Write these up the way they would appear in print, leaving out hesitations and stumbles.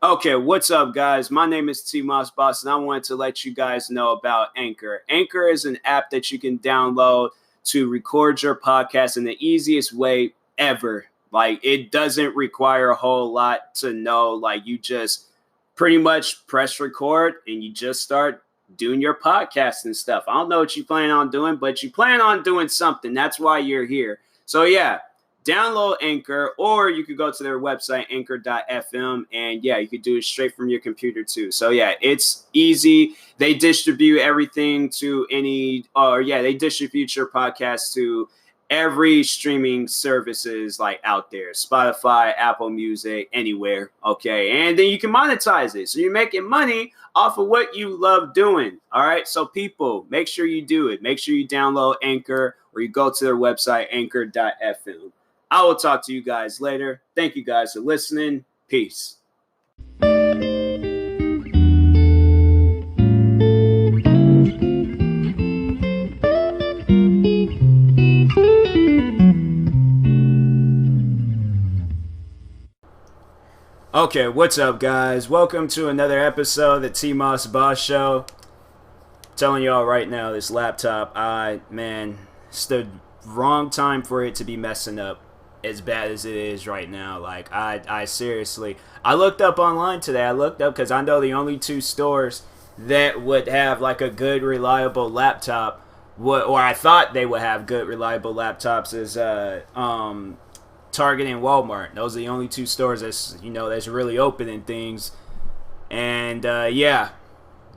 Okay, what's up, guys? My name is TMossBoss, and I wanted to let you guys know about Anchor. Anchor is an app that you can download to record your podcast in the easiest way ever. Like, it doesn't require a whole lot to know. Like, you just pretty much press record and you just start doing your podcast and stuff. I don't know what you plan on doing, but you plan on doing something. That's why you're here. So, yeah, download Anchor, or you could go to their website, anchor.fm, and yeah, you could do it straight from your computer too. So yeah, it's easy. They distribute everything to they distribute your podcast to every streaming services like out there, Spotify, Apple Music, anywhere. Okay, and then you can monetize it, so you're making money off of what you love doing. All right, so people, make sure you do it. Make sure you download Anchor, or you go to their website, anchor.fm. I will talk to you guys later. Thank you guys for listening. Peace. Okay, what's up, guys? Welcome to another episode of the TMossBoss Show. Telling y'all right now, this laptop, it's the wrong time for it to be messing up as bad as it is right now. Like, I seriously, I looked up online today. I looked up because I know the only two stores that would have like a good, reliable laptop, or I thought they would have good, reliable laptops, is Target and Walmart. Those are the only two stores that's really opening things. And the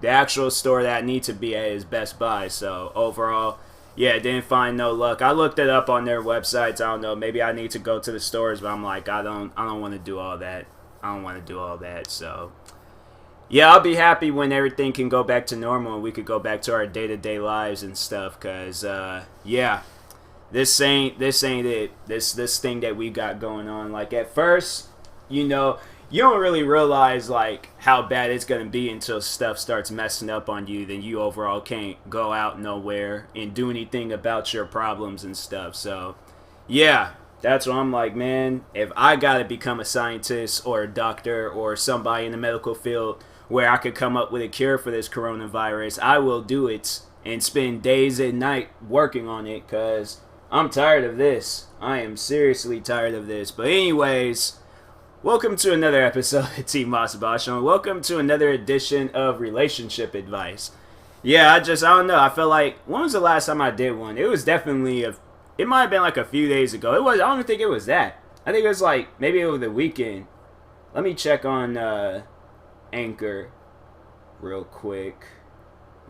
actual store that I need to be at is Best Buy. So overall, yeah, didn't find no luck. I looked it up on their websites. I don't know. Maybe I need to go to the stores, but I'm like, I don't want to do all that. So, yeah, I'll be happy when everything can go back to normal and we could go back to our day-to-day lives and stuff. Cause, this ain't it. This thing that we got going on. Like, at first, you don't really realize like how bad it's gonna be until stuff starts messing up on you. Then you overall can't go out nowhere and do anything about your problems and stuff. So yeah, that's what I'm like, man. If I gotta become a scientist or a doctor or somebody in the medical field where I could come up with a cure for this coronavirus, I will do it and spend days and night working on it, because I'm tired of this. I am seriously tired of this. But anyways, welcome to another episode of TMossBoss Show. Welcome to another edition of Relationship Advice. Yeah, I don't know. I feel like, when was the last time I did one? It was definitely it might have been like a few days ago. I don't even think it was that. I think it was like, maybe over the weekend. Let me check on Anchor real quick.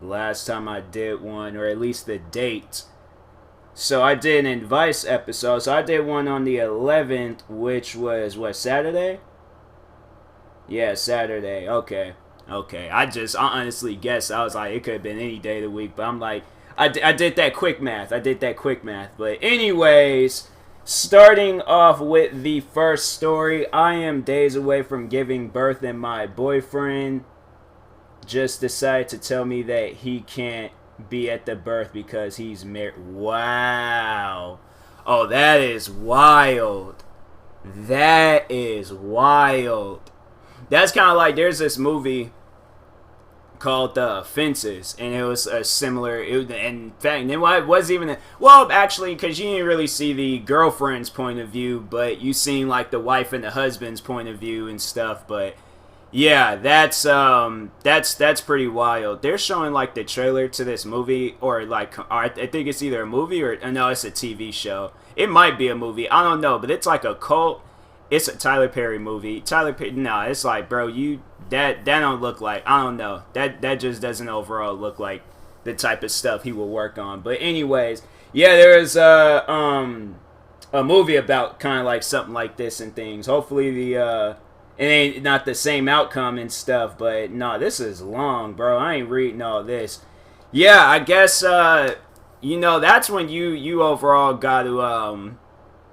Last time I did one, or at least the date. So I did an advice episode. So I did one on the 11th, which was, Saturday? Yeah, Saturday. Okay. I honestly guessed. I was like, it could have been any day of the week. But I'm like, I did that quick math. But anyways, starting off with the first story. I am days away from giving birth, and my boyfriend just decided to tell me that he can't be at the birth because he's married. Wow. Oh, that is wild. That's kind of like, there's this movie called Fences, and it was a similar, in fact, it wasn't even actually, because you didn't really see the girlfriend's point of view, but you seen like the wife and the husband's point of view and stuff. But yeah, that's pretty wild. They're showing like the trailer to this movie, or I think it's either a movie or no, it's a TV show. It might be a movie, I don't know, but it's like a cult. It's a Tyler Perry movie. It's like, bro, that don't look like, I don't know. That just doesn't overall look like the type of stuff he will work on. But anyways, yeah, there is a movie about kind of like something like this and things. Hopefully it ain't not the same outcome and stuff, but no, this is long, bro. I ain't reading all this. Yeah, I guess that's when you overall got to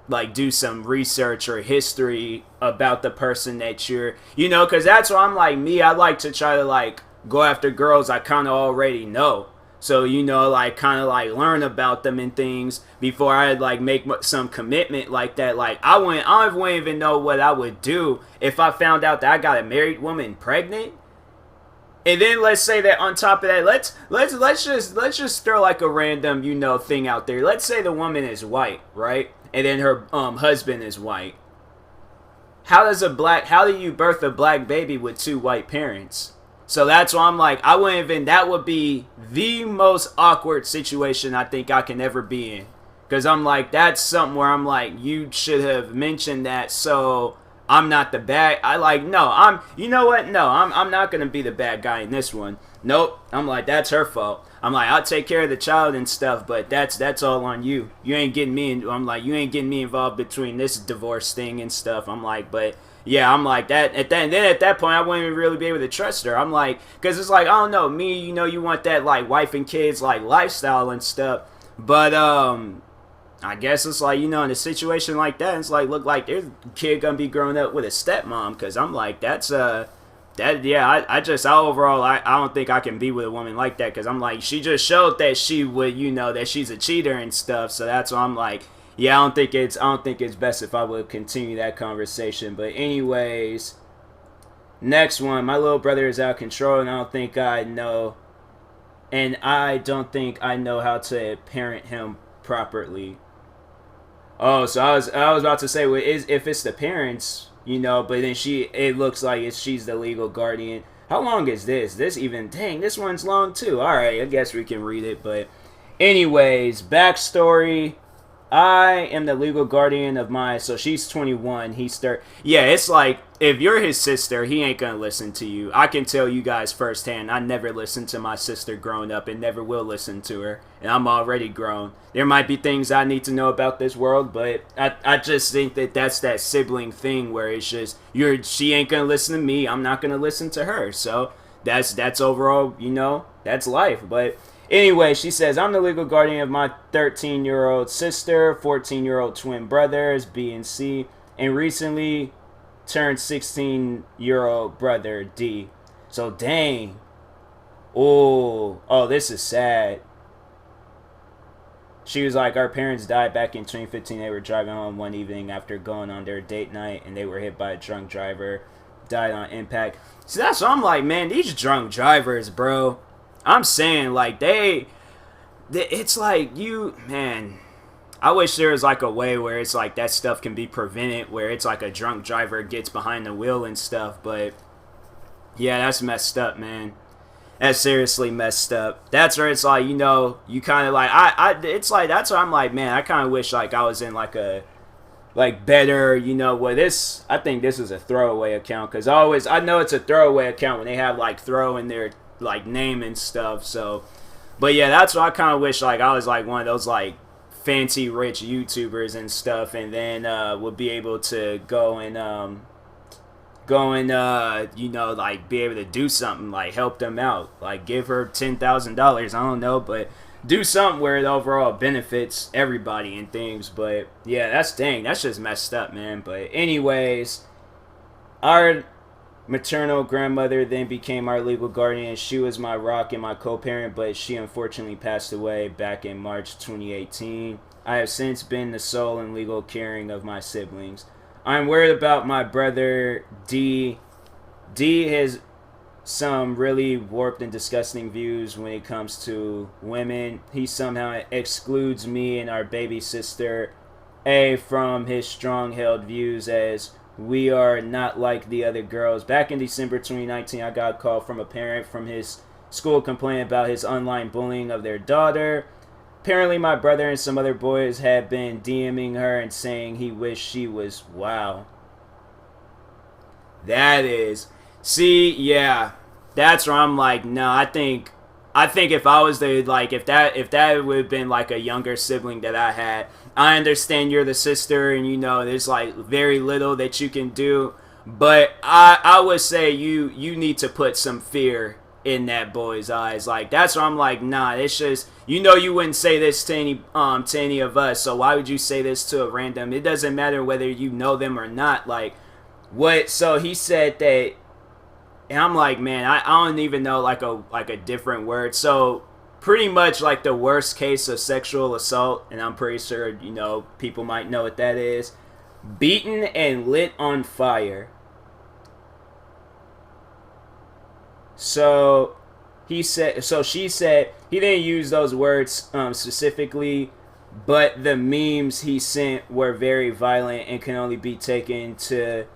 like do some research or history about the person that you're, because that's why I'm like, me, I like to try to like go after girls I kind of already know. So, like, kind of like learn about them and things before I like make some commitment like that. Like, I wouldn't even know what I would do if I found out that I got a married woman pregnant. And then let's say that on top of that, let's just throw like a random, thing out there. Let's say the woman is white, right? And then her husband is white. How do you birth a black baby with two white parents? So that's why I'm like, I wouldn't even, that would be the most awkward situation I think I can ever be in. Because I'm like, that's something where I'm like, you should have mentioned that so I'm not the bad, you know what? No, I'm not going to be the bad guy in this one. Nope. I'm like, that's her fault. I'm like, I'll take care of the child and stuff, but that's all on you. You ain't getting me you ain't getting me involved between this divorce thing and stuff. I'm like, but yeah, I'm like that. And then at that point, I wouldn't even really be able to trust her. I'm like, because it's like, I don't know, me, you want that like wife and kids like lifestyle and stuff, but I guess it's like, in a situation like that, it's like, look like there's a kid gonna be growing up with a stepmom, because I'm like, I don't think I can be with a woman like that, because I'm like, she just showed that she would, that she's a cheater and stuff, so that's why I'm like, yeah, I don't think it's best if I would continue that conversation. But anyways, next one, my little brother is out of control, and I don't think I know how to parent him properly. Oh, so I was about to say, well, if it's the parents, but then it looks like she's the legal guardian. How long is this? Dang, this one's long too. All right, I guess we can read it. But anyways, backstory. I am the legal guardian of so she's 21. It's like, if you're his sister, he ain't gonna listen to you. I can tell you guys firsthand, I never listened to my sister growing up and never will listen to her. And I'm already grown. There might be things I need to know about this world, but I just think that's that sibling thing where it's just, she ain't gonna listen to me, I'm not gonna listen to her. So that's overall, that's life. But anyway, she says, I'm the legal guardian of my 13-year-old sister, 14-year-old twin brothers, B and C, and recently turned 16-year-old brother, D. So, dang. Oh, this is sad. She was like, our parents died back in 2015. They were driving home one evening after going on their date night, and they were hit by a drunk driver, died on impact. So that's what I'm like, man, these drunk drivers, bro. I'm saying, like, it's like, man, I wish there was like a way where it's like that stuff can be prevented, where it's like a drunk driver gets behind the wheel and stuff, but yeah, that's messed up, man. That's seriously messed up. That's where it's like, you kind of like, it's like, that's where I'm like, man, I kind of wish like I was in like a, like better, I think this is a throwaway account, because I know it's a throwaway account when they have like throw in their like name and stuff. So, but yeah, that's what I kind of wish like I was like one of those like fancy rich YouTubers and stuff, and then would be able to go and like be able to do something, like help them out, like give her $10,000, I don't know, but do something where it overall benefits everybody and things. But yeah, that's just messed up, man. But anyways, our maternal grandmother then became our legal guardian. She was my rock and my co-parent, but she unfortunately passed away back in March 2018. I have since been the sole and legal caring of my siblings. I'm worried about my brother D. D has some really warped and disgusting views when it comes to women. He somehow excludes me and our baby sister A from his strong-held views, as we are not like the other girls. Back in December 2019, I got a call from a parent from his school complaining about his online bullying of their daughter. Apparently, my brother and some other boys had been DMing her and saying he wished she was... Wow. That is... See, yeah. That's where I'm like, no, I think if I was the, like, if that would have been like a younger sibling that I had, I understand you're the sister and there's like very little that you can do, but I would say you need to put some fear in that boy's eyes. Like, that's where I'm like, nah, it's just, you wouldn't say this to any of us, so why would you say this to a random? It doesn't matter whether you know them or not. Like, what? So he said that, and I'm like, man, I don't even know like a different word. So pretty much like the worst case of sexual assault, and I'm pretty sure, you know, people might know what that is. Beaten and lit on fire. So she said he didn't use those words specifically, but the memes he sent were very violent and can only be taken to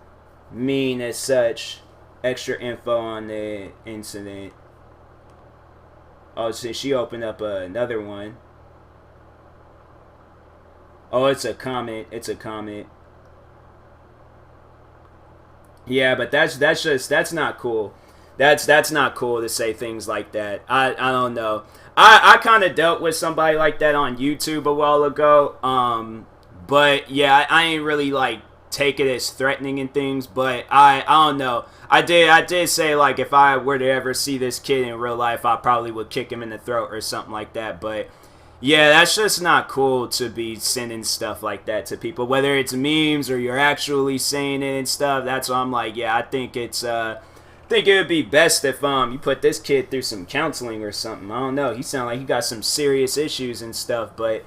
mean as such. Extra info on the incident. Oh, so she opened up another one. Oh, it's a comment. It's a comment. Yeah, but that's not cool. That's not cool to say things like that. I don't know. I kind of dealt with somebody like that on YouTube a while ago. But yeah, I ain't really like take it as threatening and things. But I don't know. I did say like if I were to ever see this kid in real life, I probably would kick him in the throat or something like that. But yeah, that's just not cool to be sending stuff like that to people, whether it's memes or you're actually saying it and stuff. That's why I'm like, yeah, I think it would be best if you put this kid through some counseling or something. I don't know. He sound like he got some serious issues and stuff, but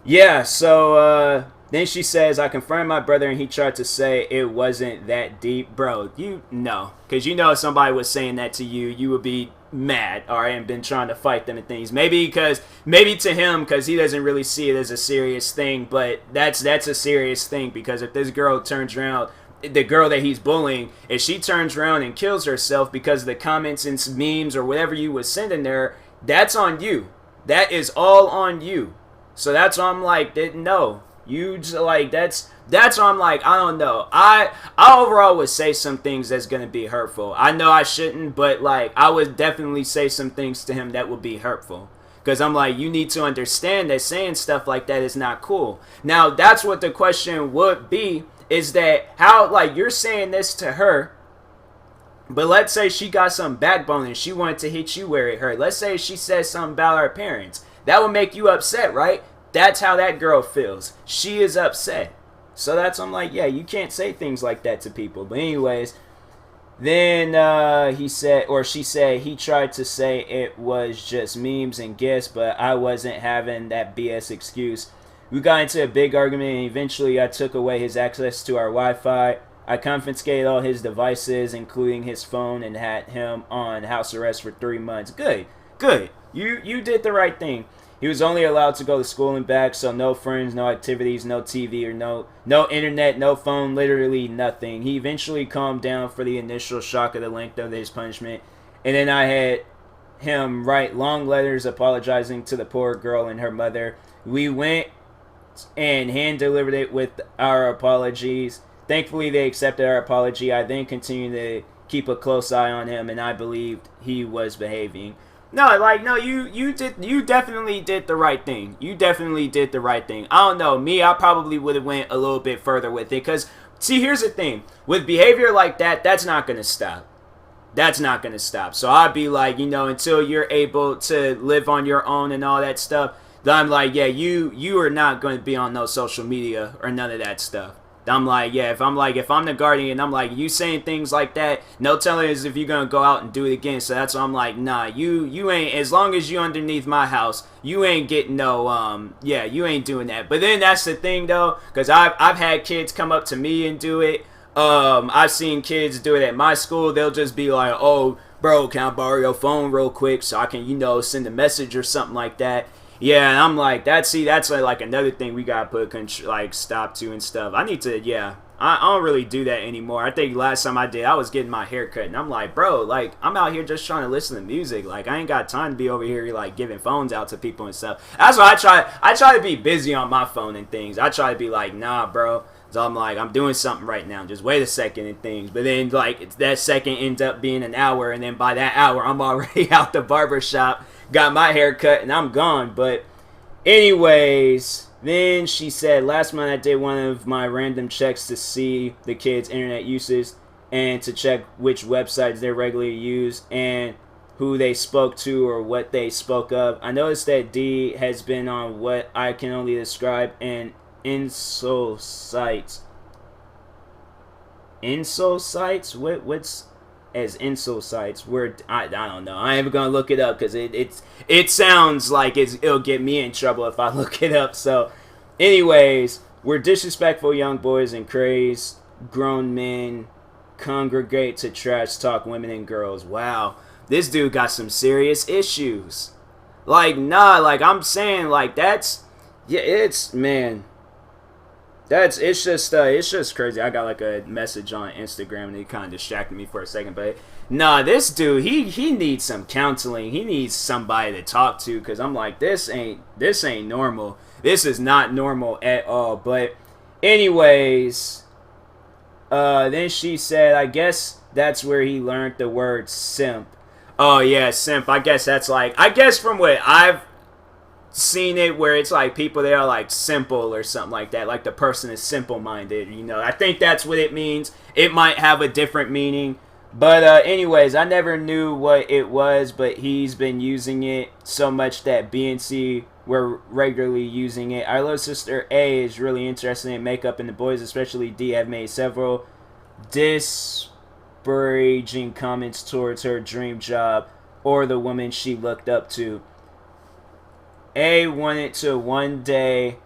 yeah. So then she says, I confirmed my brother and he tried to say it wasn't that deep, bro. You know, because you know if somebody was saying that to you, you would be mad, all right, and been trying to fight them and things. Maybe to him, because he doesn't really see it as a serious thing, but that's a serious thing, because if this girl turns around, the girl that he's bullying, if she turns around and kills herself because of the comments and memes or whatever you was sending there, that's on you. That is all on you. So that's why I'm like, no, you just like that's why I'm like, I don't know. I overall would say some things that's gonna be hurtful. I know I shouldn't, but like I would definitely say some things to him that would be hurtful. Because I'm like, you need to understand that saying stuff like that is not cool. Now, that's what the question would be, is that how, like, you're saying this to her, but let's say she got some backbone and she wanted to hit you where it hurt. Let's say she said something about her parents. That would make you upset, right? That's how that girl feels. She is upset. So that's, I'm like, yeah, you can't say things like that to people. But anyways, then he said, or she said, he tried to say it was just memes and gifts, but I wasn't having that BS excuse. We got into a big argument and eventually I took away his access to our Wi-Fi. I confiscated all his devices, including his phone, and had him on house arrest for 3 months. Good. You did the right thing. He was only allowed to go to school and back, so no friends, no activities, no TV, or no internet, no phone, literally nothing. He eventually calmed down for the initial shock of the length of his punishment, and then I had him write long letters apologizing to the poor girl and her mother. We went and hand-delivered it with our apologies. Thankfully, they accepted our apology. I then continued to keep a close eye on him, and I believed he was behaving. No, you definitely did the right thing. You definitely did the right thing. I don't know, me, I probably would have went a little bit further with it, because, see, here's the thing. With behavior like that, that's not going to stop. That's not going to stop. So I'd be like, until you're able to live on your own and all that stuff, then I'm like, yeah, you are not going to be on no social media or none of that stuff. I'm like, yeah, if I'm the guardian, I'm like, you saying things like that, no telling us if you're going to go out and do it again. So that's why I'm like, nah, you ain't, as long as you underneath my house, you ain't getting no, yeah, you ain't doing that. But then that's the thing, though, because I've had kids come up to me and do it. I've seen kids do it at my school. They'll just be like, oh, bro, can I borrow your phone real quick so I can, send a message or something like that. Yeah, and I'm like, that's like another thing we gotta put stop to and stuff. I need to, yeah, I don't really do that anymore. I think last time I did, I was getting my hair cut, and I'm like, bro, like, I'm out here just trying to listen to music. Like, I ain't got time to be over here, like, giving phones out to people and stuff. That's why I try to be busy on my phone and things. I try to be like, nah, bro. So I'm like, I'm doing something right now. Just wait a second and things. But then, like, that second ends up being an hour, and then by that hour, I'm already out the barber shop, got my hair cut, and I'm gone. But anyways, then she said, last month I did one of my random checks to see the kids' internet uses and to check which websites they regularly use and who they spoke to or what they spoke of. I noticed that D has been on what I can only describe an insole sites. Insole sites? What's as incel sites. Where I don't know. I ain't even gonna look it up because it sounds like it'll get me in trouble if I look it up. So, anyways, where disrespectful young boys and crazed grown men congregate to trash talk women and girls. Wow, this dude got some serious issues. Like, nah, like I'm saying, like that's, yeah, it's, man, it's just crazy. I got like a message on Instagram and it kind of distracted me for a second, but nah, this dude, he needs some counseling. He needs somebody to talk to, because I'm like, this ain't normal. This is not normal at all. But anyways, then she said, I guess that's where he learned the word simp. Oh yeah, simp. I guess that's like, I guess from what I've seen it, where it's like people that are like simple or something like that, like the person is simple minded, you know. I think that's what it means. It might have a different meaning, but anyways, I never knew what it was, but he's been using it so much that B and C were regularly using it. Our little sister A is really interested in makeup, and the boys, especially D, have made several disparaging comments towards her dream job or the woman she looked up to. A wanted to one day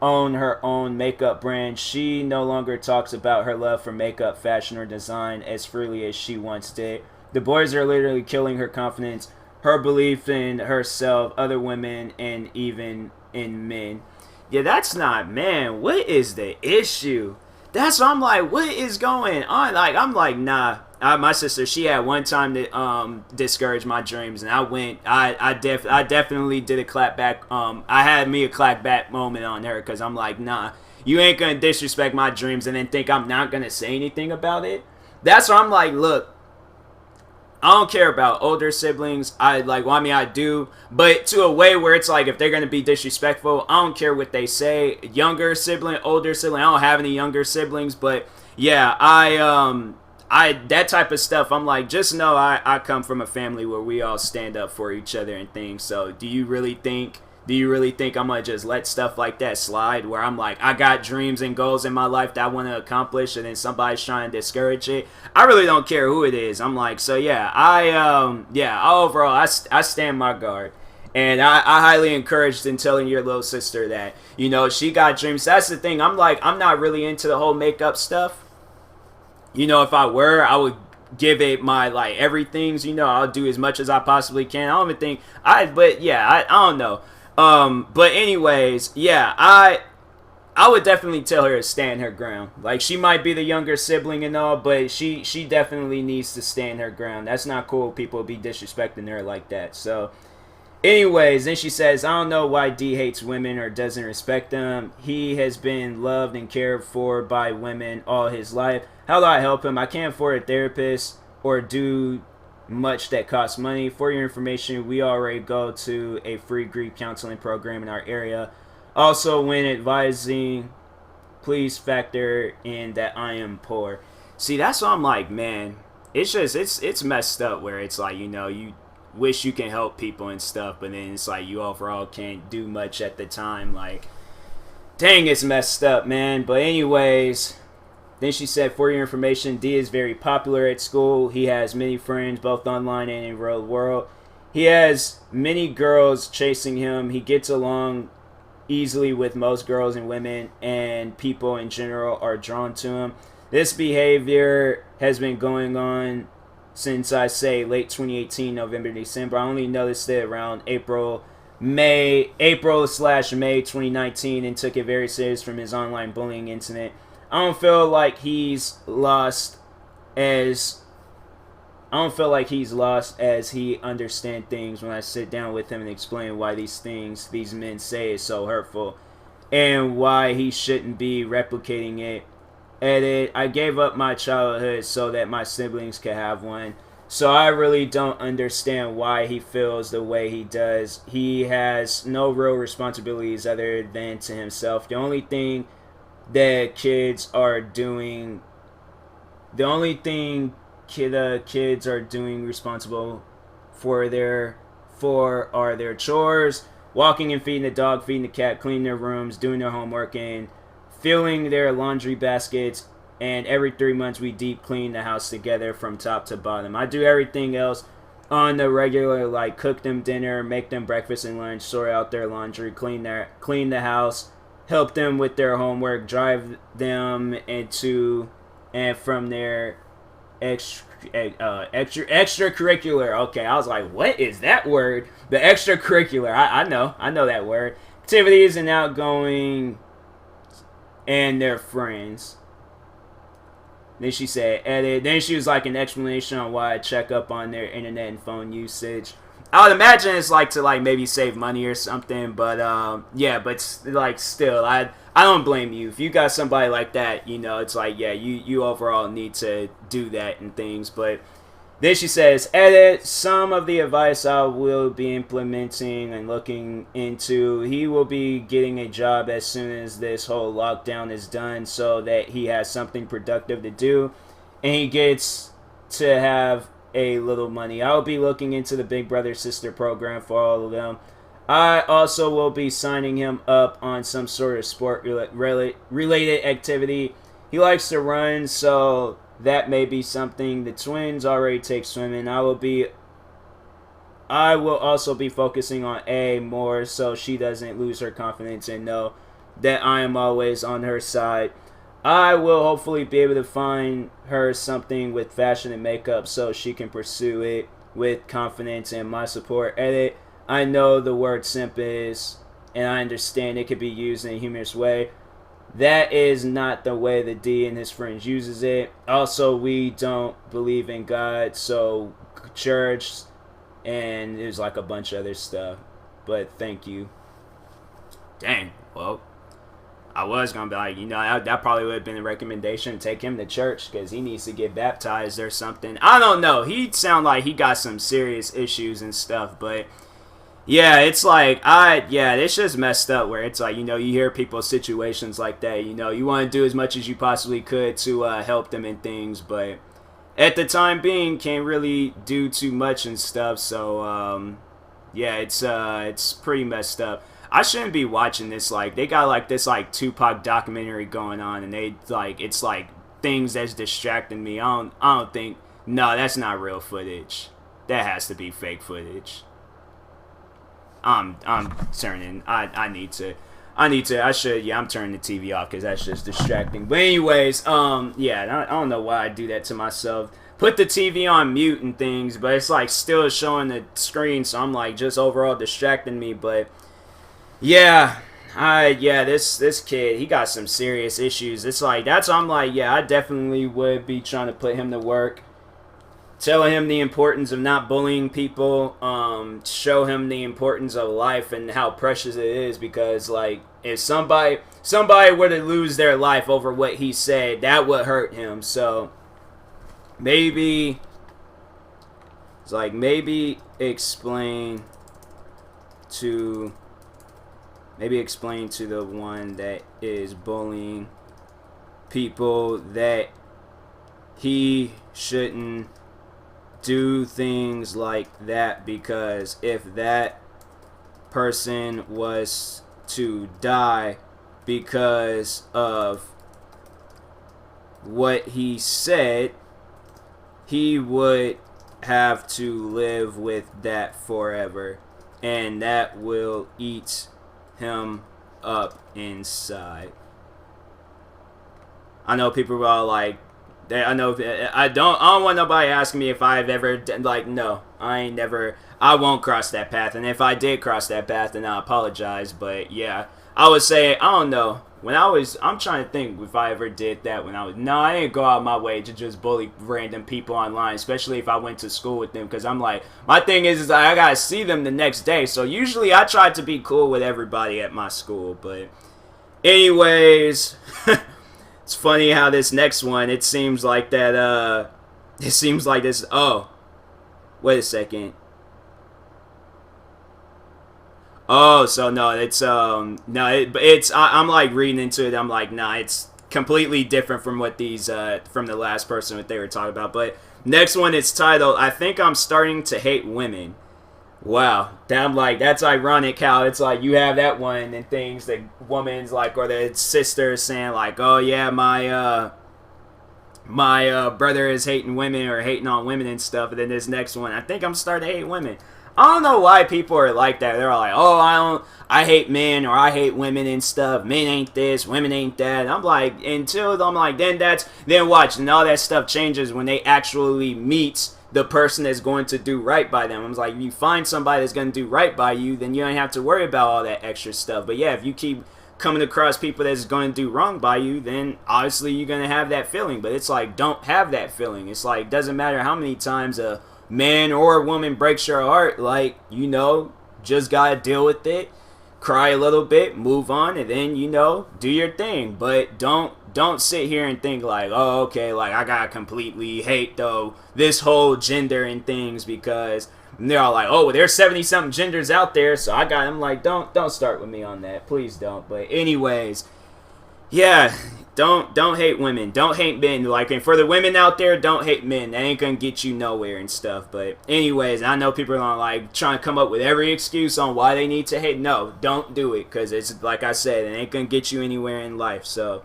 own her own makeup brand. She no longer talks about her love for makeup, fashion, or design as freely as she once did. The boys are literally killing her confidence, her belief in herself, other women, and even in men. Yeah, that's not, man, what is the issue? That's what I'm like, what is going on? Like, I'm like, nah. My sister, she had one time to discourage my dreams, and I definitely did a clap back. I had me a clap back moment on her, because I'm like, nah, you ain't gonna disrespect my dreams and then think I'm not gonna say anything about it. That's why I'm like, look, I don't care about older siblings. I do, but to a way where it's like, if they're gonna be disrespectful, I don't care what they say. Younger sibling, older sibling, I don't have any younger siblings, but yeah, that type of stuff, I'm like, just know I come from a family where we all stand up for each other and things. So do you really think I'm gonna just let stuff like that slide, where I'm like, I got dreams and goals in my life that I want to accomplish, and then somebody's trying to discourage it? I really don't care who it is. I'm like, so yeah, overall I stand my guard. And I highly encouraged in telling your little sister that, you know, she got dreams. That's the thing. I'm like, I'm not really into the whole makeup stuff. You know, if I were, I would give it my, like, everything's, you know, I'll do as much as I possibly can. I don't even think, I don't know. But anyways, yeah, I would definitely tell her to stand her ground. Like, she might be the younger sibling and all, but she definitely needs to stand her ground. That's not cool. People be disrespecting her like that. So, anyways, then she says, I don't know why D hates women or doesn't respect them. He has been loved and cared for by women all his life. How do I help him? I can't afford a therapist or do much that costs money. For your information, we already go to a free grief counseling program in our area. Also, when advising, please factor in that I am poor. See, that's what I'm like, man. It's just, it's messed up where it's like, you know, you wish you can help people and stuff, but then it's like you overall can't do much at the time. Like, dang, it's messed up, man. But anyways, then she said, for your information, D is very popular at school. He has many friends, both online and in real world. He has many girls chasing him. He gets along easily with most girls and women, and people in general are drawn to him. This behavior has been going on since, I say, late 2018, November, December. I only noticed it around April/May 2019, and took it very serious from his online bullying incident. I don't feel like he's lost as he understands things when I sit down with him and explain why these things these men say is so hurtful and why he shouldn't be replicating it. Edit, I gave up my childhood so that my siblings could have one. So I really don't understand why he feels the way he does. He has no real responsibilities other than to himself. The only thing the kids are doing responsible for are their chores, walking and feeding the dog, feeding the cat, cleaning their rooms, doing their homework, and filling their laundry baskets. and every 3 months we deep clean the house together from top to bottom. I do everything else on the regular, like cook them dinner, make them breakfast and lunch, sort out their laundry, clean the house, help them with their homework, drive them into and from their extracurricular. Okay, I was like, what is that word? The extracurricular. I know that word. Activities and outgoing and their friends. Then she said edit. Then she was like an explanation on why I check up on their internet and phone usage. I would imagine it's like to like maybe save money or something, but yeah, but like still, I don't blame you if you got somebody like that. You know, it's like yeah, you overall need to do that and things. But then she says, edit some of the advice I will be implementing and looking into. He will be getting a job as soon as this whole lockdown is done, so that he has something productive to do, and he gets to have a little money. I will be looking into the Big Brother Sister program for all of them. I also will be signing him up on some sort of sport related activity. He likes to run, so that may be something. The twins already take swimming. I will also be focusing on A more, so she doesn't lose her confidence and know that I am always on her side. I will hopefully be able to find her something with fashion and makeup so she can pursue it with confidence and my support. Edit. I know the word simp is, and I understand it could be used in a humorous way. That is not the way the D and his friends uses it. Also, we don't believe in God, so church, and there's like a bunch of other stuff. But thank you. Dang, well, I was gonna be like, you know, that probably would have been a recommendation. Take him to church because he needs to get baptized or something. I don't know. He'd sound like he got some serious issues and stuff, but yeah, it's like, it's just messed up where it's like, you know, you hear people's situations like that, you know, you want to do as much as you possibly could to help them in things, but at the time being, can't really do too much and stuff, so, yeah, it's pretty messed up. I shouldn't be watching this, like, they got, like, this, like, Tupac documentary going on, and they, like, it's, like, things that's distracting me. I don't think, no, that's not real footage. That has to be fake footage. I'm turning. I'm turning the TV off because that's just distracting. But anyways, yeah, I don't know why I do that to myself. Put the TV on mute and things, but it's like still showing the screen, so I'm like just overall distracting me. But yeah, this kid, he got some serious issues. It's like I'm like, yeah, I definitely would be trying to put him to work. Telling him the importance of not bullying people, show him the importance of life and how precious it is, because like if somebody were to lose their life over what he said, that would hurt him. So maybe explain to the one that is bullying people that he shouldn't do things like that, because if that person was to die because of what he said, he would have to live with that forever, and that will eat him up inside. I know people are all like, I don't want nobody asking me if I've ever, like, no, I won't cross that path, and if I did cross that path, then I apologize. But yeah, I would say, I don't know, I'm trying to think if I ever did that I didn't go out my way to just bully random people online, especially if I went to school with them, because I'm like, my thing is I gotta see them the next day, so usually I try to be cool with everybody at my school. But anyways, it's funny how this next one, it seems like this, oh, wait a second. Oh, so no, I'm like reading into it, I'm like, nah, it's completely different from what these, from the last person that they were talking about. But next one, it's titled, I think I'm starting to hate women. Wow, I'm like, that's ironic how it's like you have that one and things that woman's like, or the sister saying like, oh yeah, my my brother is hating women or hating on women and stuff, and then this next one, I think I'm starting to hate women. I don't know why people are like that. They're like, oh, I hate men or I hate women and stuff. Men ain't this, women ain't that. And I'm like, then watch, and all that stuff changes when they actually meet the person that's going to do right by them. I'm like, if you find somebody that's going to do right by you, then you don't have to worry about all that extra stuff. But yeah, if you keep coming across people that's going to do wrong by you, then obviously you're going to have that feeling. But it's like, don't have that feeling. It's like, doesn't matter how many times a man or a woman breaks your heart, like, you know, just gotta deal with it, cry a little bit, move on, and then, you know, do your thing. But don't sit here and think like, oh, okay, like I gotta completely hate though this whole gender and things, because they're all like, oh, well, there's 70 something genders out there, so I'm like, don't start with me on that, please don't. But anyways, yeah, don't hate women, don't hate men. Like, and for the women out there, don't hate men. That ain't gonna get you nowhere and stuff. But anyways, I know people are like trying to come up with every excuse on why they need to hate. No, don't do it, because it's like I said, it ain't gonna get you anywhere in life. So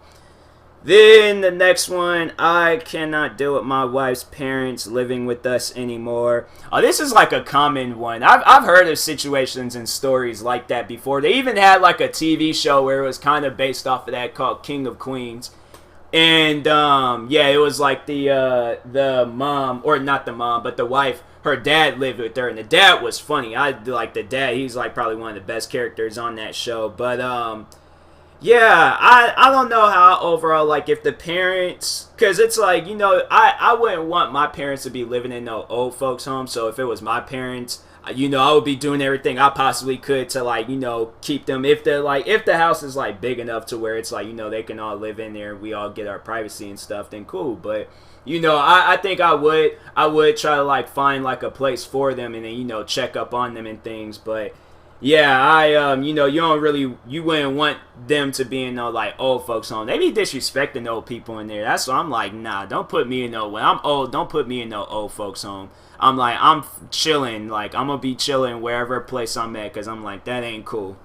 then the next one, I cannot deal with my wife's parents living with us anymore. Oh, this is like a common one. I've heard of situations and stories like that before. They even had like a TV show where it was kind of based off of that called King of Queens. And yeah, it was like the mom, or not the mom, but the wife, her dad lived with her, and the dad was funny. I like the dad. He's like probably one of the best characters on that show. But yeah, I don't know how overall, like, if the parents, because it's like, you know, I wouldn't want my parents to be living in no old folks home. So if it was my parents, you know, I would be doing everything I possibly could to, like, you know, keep them, if the house is like big enough to where it's like, you know, they can all live in there, we all get our privacy and stuff, then cool. But you know, I think I would try to like find like a place for them, and then, you know, check up on them and things. But yeah, you know, you wouldn't want them to be in no like old folks home. They be disrespecting old people in there. That's why I'm like, nah, don't put me in no, when I'm old, don't put me in no old folks home. I'm like, I'm chilling, like I'm gonna be chilling wherever place I'm at, because I'm like, that ain't cool.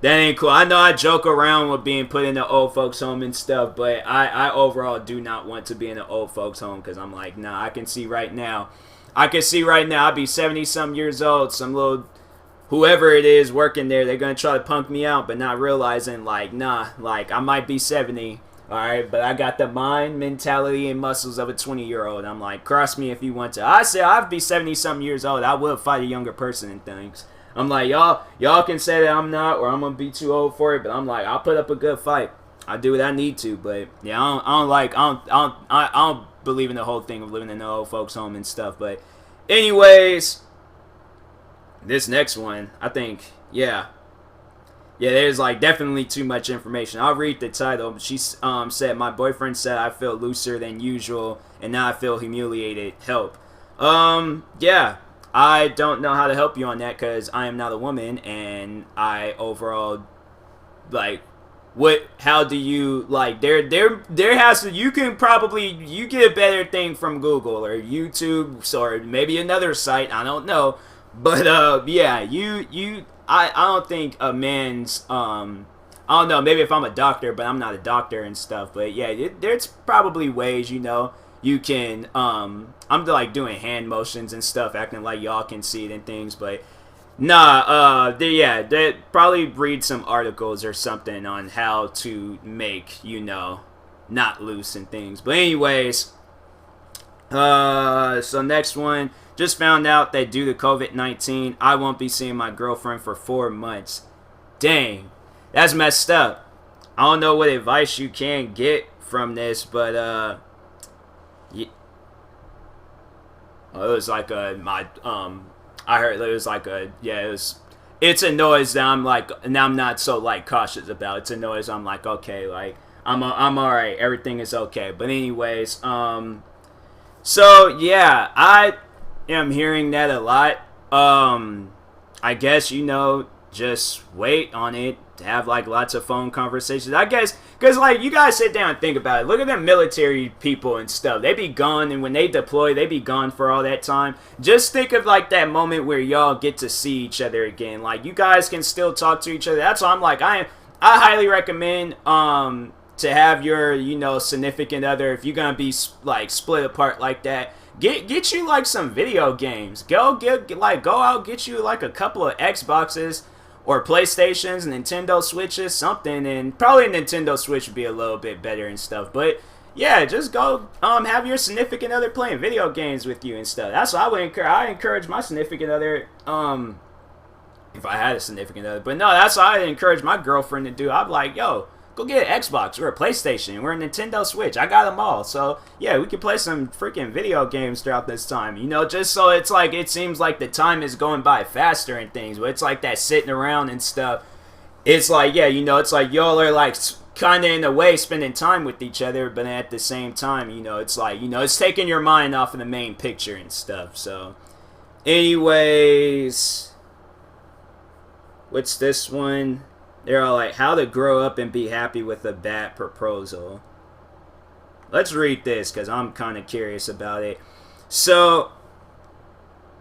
That ain't cool. I know I joke around with being put in the old folks home and stuff, but I overall do not want to be in the old folks home, because I'm like, nah, I can see right now, I'll be 70 some years old, some little whoever it is working there, they're gonna try to punk me out, but not realizing like, nah, like I might be 70, alright, but I got the mind, mentality, and muscles of a 20-year-old. I'm like, cross me if you want to. I say I'd be 70 some years old, I will fight a younger person and things. I'm like, y'all can say that I'm not, or I'm gonna be too old for it, but I'm like, I'll put up a good fight. I do what I need to. But yeah, I don't believe in the whole thing of living in the old folks home and stuff. But anyways, this next one, I think, yeah, there's like definitely too much information. I'll read the title. She said, my boyfriend said I feel looser than usual, and now I feel humiliated. Help. Yeah, I don't know how to help you on that, because I am not a woman, and I overall, like, how do you, like, there has to, you get a better thing from Google or YouTube, or maybe another site, I don't know. But yeah, I don't think a man's I don't know, maybe if I'm a doctor, but I'm not a doctor and stuff. But yeah, there's probably ways, you know, you can I'm like doing hand motions and stuff, acting like y'all can see it and things. But nah, they probably read some articles or something on how to make, you know, not loose and things. But anyways, so next one. Just found out that due to COVID-19, I won't be seeing my girlfriend for 4 months. Dang, that's messed up. I don't know what advice you can get from this, but yeah. Oh, it was like I heard it was like it's a noise that I'm like, and I'm not so like cautious about. It's a noise I'm like, okay, like I'm alright, everything is okay. But anyways, so yeah, I am hearing that a lot. I guess, you know, just wait on it, to have like lots of phone conversations, I guess, because like you guys sit down and think about it. Look at them military people and stuff, they be gone, and when they deploy, they be gone for all that time. Just think of like that moment where y'all get to see each other again, like you guys can still talk to each other. That's why I'm like, I highly recommend to have your, you know, significant other, if you're gonna be like split apart like that, get you like some video games. Go out, get you like a couple of Xboxes or PlayStations, Nintendo Switches, something, and probably a Nintendo Switch would be a little bit better and stuff. But yeah, just go have your significant other playing video games with you and stuff. That's what I would encourage. I encourage my significant other, if I had a significant other. But no, that's what I encourage my girlfriend to do. I'm like, yo, go get an Xbox or a PlayStation or a Nintendo Switch. I got them all. So yeah, we can play some freaking video games throughout this time. You know, just so it's like, it seems like the time is going by faster and things. But it's like that sitting around and stuff. It's like, yeah, you know, it's like y'all are like kind of in a way spending time with each other, but at the same time, you know, it's like, you know, it's taking your mind off of the main picture and stuff. So anyways, what's this one? They're all like, how to grow up and be happy with a bad proposal. Let's read this because I'm kind of curious about it. So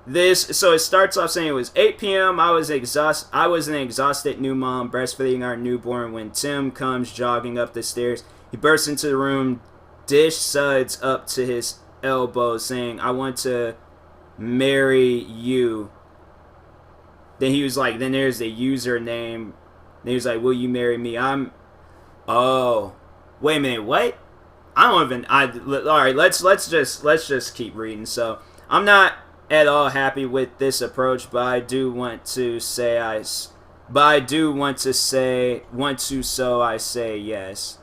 it starts off saying it was 8 p.m. I was an exhausted new mom breastfeeding our newborn when Tim comes jogging up the stairs. He bursts into the room, dish suds up to his elbows, saying, I want to marry you. Then he was like, then there's the username. Then he was like, will you marry me? Oh, wait a minute, what? All right, let's just keep reading. So I'm not at all happy with this approach, but I do want to say so I say yes.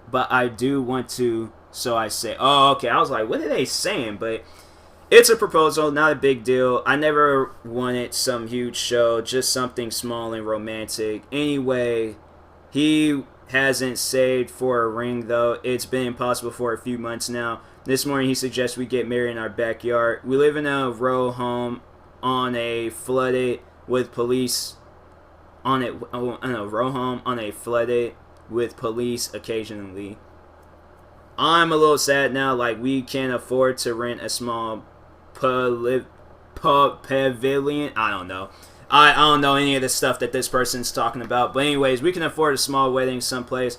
But I do want to, so I say, oh, okay. I was like, what are they saying? But it's a proposal, not a big deal. I never wanted some huge show, just something small and romantic. Anyway, he hasn't saved for a ring, though. It's been impossible for a few months now. This morning he suggests we get married in our backyard. We live in a row home on a flooded with police occasionally. I'm a little sad now, like we can't afford to rent a small pavilion. I don't know. I don't know any of the stuff that this person's talking about. But anyways, we can afford a small wedding someplace.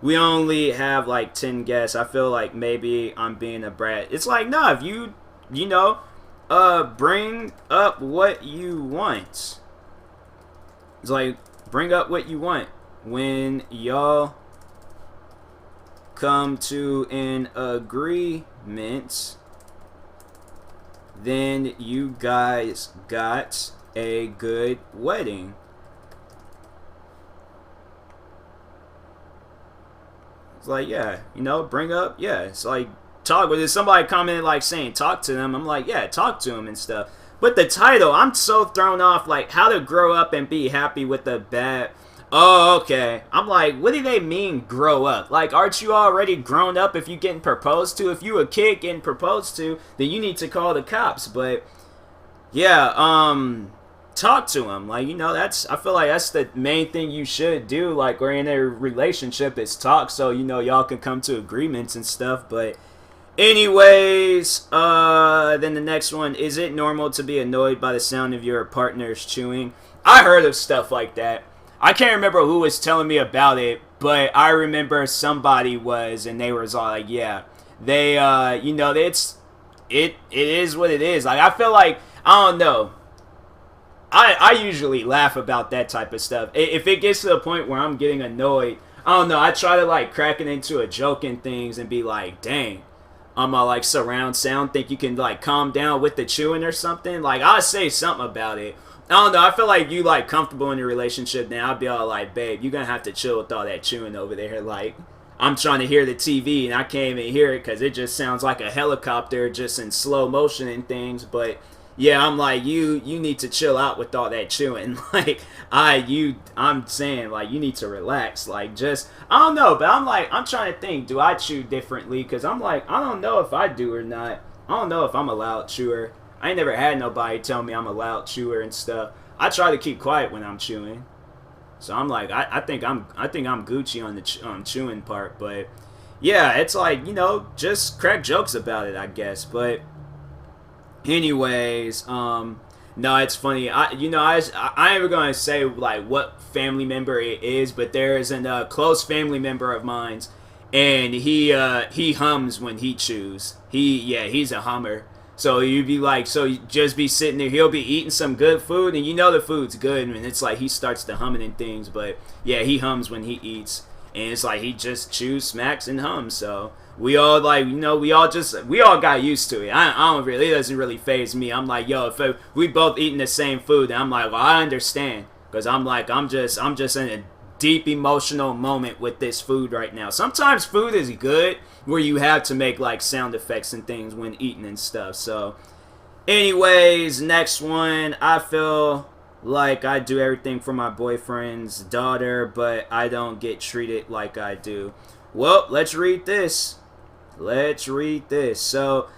We only have like 10 guests. I feel like maybe I'm being a brat. It's like, nah, if you know, bring up what you want. It's like, bring up what you want. When y'all come to an agreement, then you guys got a good wedding. It's like, yeah, you know, bring up, yeah. It's like, talk with it. Somebody commented like saying talk to them. I'm like, yeah, talk to them and stuff. But the title, I'm so thrown off, like how to grow up and be happy with a bad. Oh, okay. I'm like, what do they mean grow up? Like, aren't you already grown up if you getting proposed to? If you a kid getting proposed to, then you need to call the cops. But yeah, talk to him. Like, you know, I feel like that's the main thing you should do. Like, we're in a relationship, is talk, so you know y'all can come to agreements and stuff. But anyways, then the next one, is it normal to be annoyed by the sound of your partner's chewing? I heard of stuff like that. I can't remember who was telling me about it, but I remember somebody was, and they was all like, yeah, they, you know, it is what it is. Like, I feel like, I don't know. I usually laugh about that type of stuff. If it gets to the point where I'm getting annoyed, I don't know, I try to like crack it into a joke and things and be like, dang, I'm all like surround sound, think you can like calm down with the chewing or something. Like, I'll say something about it. I don't know, I feel like you like comfortable in your relationship now. I'll be all like, babe, you're gonna have to chill with all that chewing over there. Like, I'm trying to hear the TV and I can't even hear it because it just sounds like a helicopter just in slow motion and things. But yeah, I'm like, you need to chill out with all that chewing. Like, I'm saying, like, you need to relax. Like, just, I don't know, but I'm like, I'm trying to think, do I chew differently? Because I'm like, I don't know if I do or not. I don't know if I'm a loud chewer. I ain't never had nobody tell me I'm a loud chewer and stuff. I try to keep quiet when I'm chewing. So I'm like, I think I'm Gucci on the chewing part. But yeah, it's like, you know, just crack jokes about it, I guess. But anyways, No, it's funny. I ain't gonna say like what family member it is, but there is a close family member of mine's, and he hums when he chews. He's a hummer. So you'd be like, so you just be sitting there. He'll be eating some good food, and you know the food's good, and it's like he starts to humming and things. But yeah, he hums when he eats, and it's like he just chews, smacks, and hums. So we all like, we all got used to it. I don't really, it doesn't really faze me. I'm like, yo, if we both eating the same food, I'm like, well, I understand, because I'm like, I'm just in a deep emotional moment with this food right now. Sometimes food is good where you have to make like sound effects and things when eating and stuff. So anyways, next one. I feel like I do everything for my boyfriend's daughter, but I don't get treated like I do. Well, let's read this. So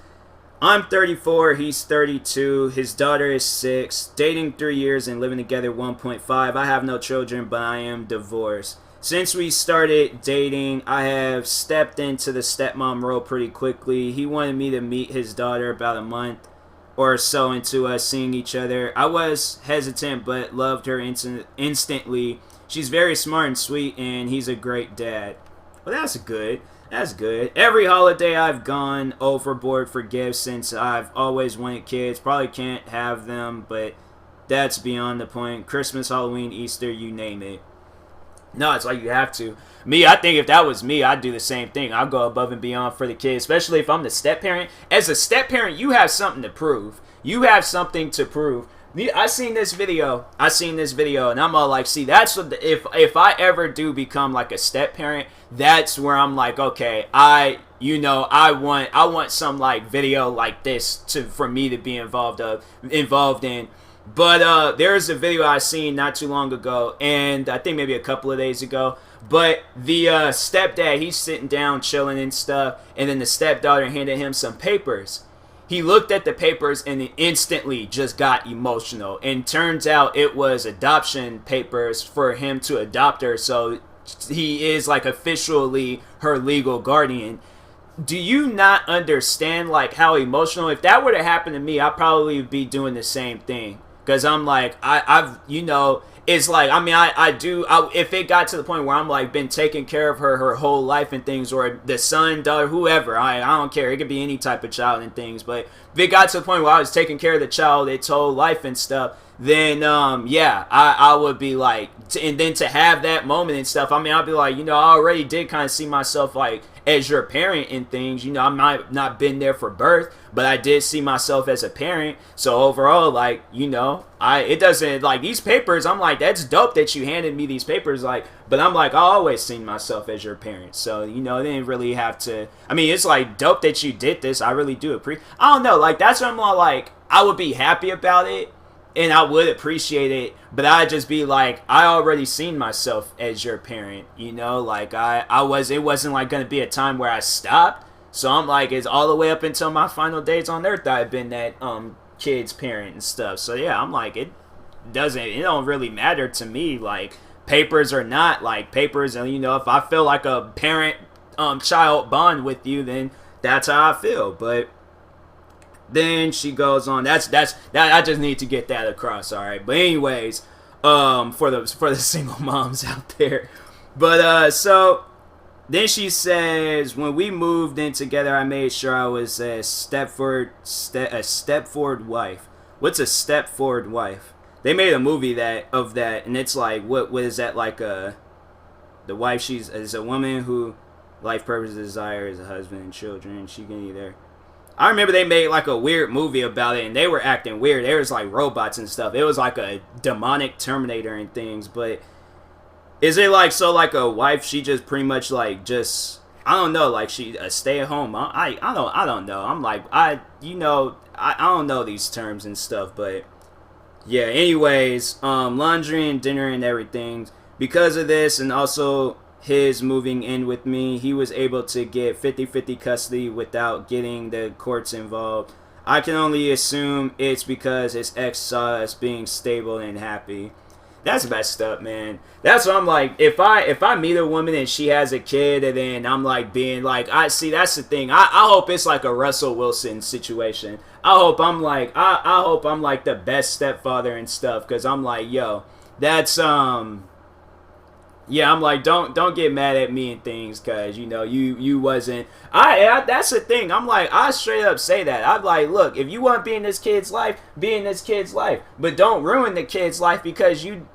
I'm 34, he's 32, his daughter is 6, dating 3 years and living together 1.5. I have no children, but I am divorced. Since we started dating, I have stepped into the stepmom role pretty quickly. He wanted me to meet his daughter about a month or so into us seeing each other. I was hesitant, but loved her instantly. She's very smart and sweet, and he's a great dad. Well, that's good. That's good. Every holiday I've gone overboard for gifts since I've always wanted kids. Probably can't have them, but that's beyond the point. Christmas, Halloween, Easter, you name it. No, it's like you have to. Me, I think if that was me, I'd do the same thing. I'd go above and beyond for the kids, especially if I'm the step parent. As a step parent, you have something to prove. You have something to prove. I seen this video, and I'm all like, see, that's what if I ever do become like a step parent, that's where I'm like, okay, I want some like video like this for me to be involved in. But there's a video I seen not too long ago, and I think maybe a couple of days ago. But the stepdad, he's sitting down chilling and stuff, and then the stepdaughter handed him some papers. He looked at the papers and he instantly just got emotional. And turns out it was adoption papers for him to adopt her. So he is like officially her legal guardian. Do you not understand like how emotional? If that were to happen to me, I'd probably be doing the same thing. Because I'm like, it's like, if it got to the point where I'm like been taking care of her whole life and things, or the son, daughter, whoever, I don't care. It could be any type of child and things. But if it got to the point where I was taking care of the child its whole life and stuff, then I would be like, and then to have that moment and stuff, I'd be like, I already did kind of see myself like as your parent and things. I might not been there for birth, but I did see myself as a parent. So overall, like, it doesn't, like, these papers, I'm like, that's dope that you handed me these papers, like, but I'm like, I always seen myself as your parent. So, they didn't really have to, it's like dope that you did this. I really do appreciate, I don't know, like, that's what I'm like, I would be happy about it and I would appreciate it, but I'd just be like, I already seen myself as your parent, like, it wasn't like going to be a time where I stopped. So I'm like, it's all the way up until my final days on earth I've been that kid's parent and stuff. So yeah, I'm like, it don't really matter to me, like, papers or not, like, papers, and if I feel like a parent child bond with you, then that's how I feel. But then she goes on, that I just need to get that across, all right. But anyways, for the single moms out there. But so then she says, when we moved in together, I made sure I was a step forward wife. What's a step forward wife? They made a movie of that, and it's like, what is that, like the wife, is a woman who life purpose desire is a husband and children, and she can either. I remember they made like a weird movie about it, and they were acting weird. There was like robots and stuff. It was like a demonic Terminator and things, but is it like, so like a wife, she just pretty much like just, I don't know, like she a stay at home. I don't know. I'm like, I don't know these terms and stuff, but yeah, anyways, laundry and dinner and everything. Because of this, and also his moving in with me, he was able to get 50-50 custody without getting the courts involved. I can only assume it's because his ex saw us being stable and happy. That's messed up, man. That's what I'm like. If I meet a woman and she has a kid, and then I'm like being like, I see. That's the thing. I hope it's like a Russell Wilson situation. I hope I'm like the best stepfather and stuff. Cause I'm like, yo, that's yeah, I'm like, don't get mad at me and things, cause you know you wasn't. That's the thing. I'm like, I straight up say that. I'm like, look, if you want to be in this kid's life, be in this kid's life, but don't ruin the kid's life because you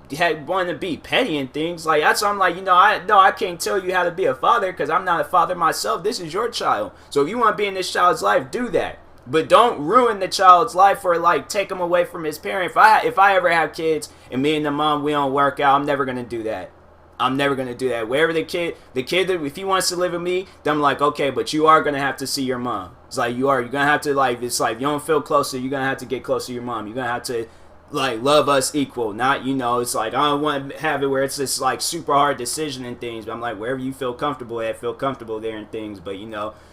want to be petty and things. Like that's why I'm like, I can't tell you how to be a father because I'm not a father myself. This is your child, so if you want to be in this child's life, do that. But don't ruin the child's life or like take him away from his parent. If I ever have kids and me and the mom we don't work out, I'm never gonna do that. I'm never gonna do that. Wherever the kid, if he wants to live with me, then I'm like, okay, but you are gonna have to see your mom. It's like you're gonna have to like. It's like you don't feel closer. You're gonna have to get close to your mom. You're gonna have to like love us equal. Not it's like I don't want to have it where it's this like super hard decision and things. But I'm like wherever you feel comfortable at, feel comfortable there and things. But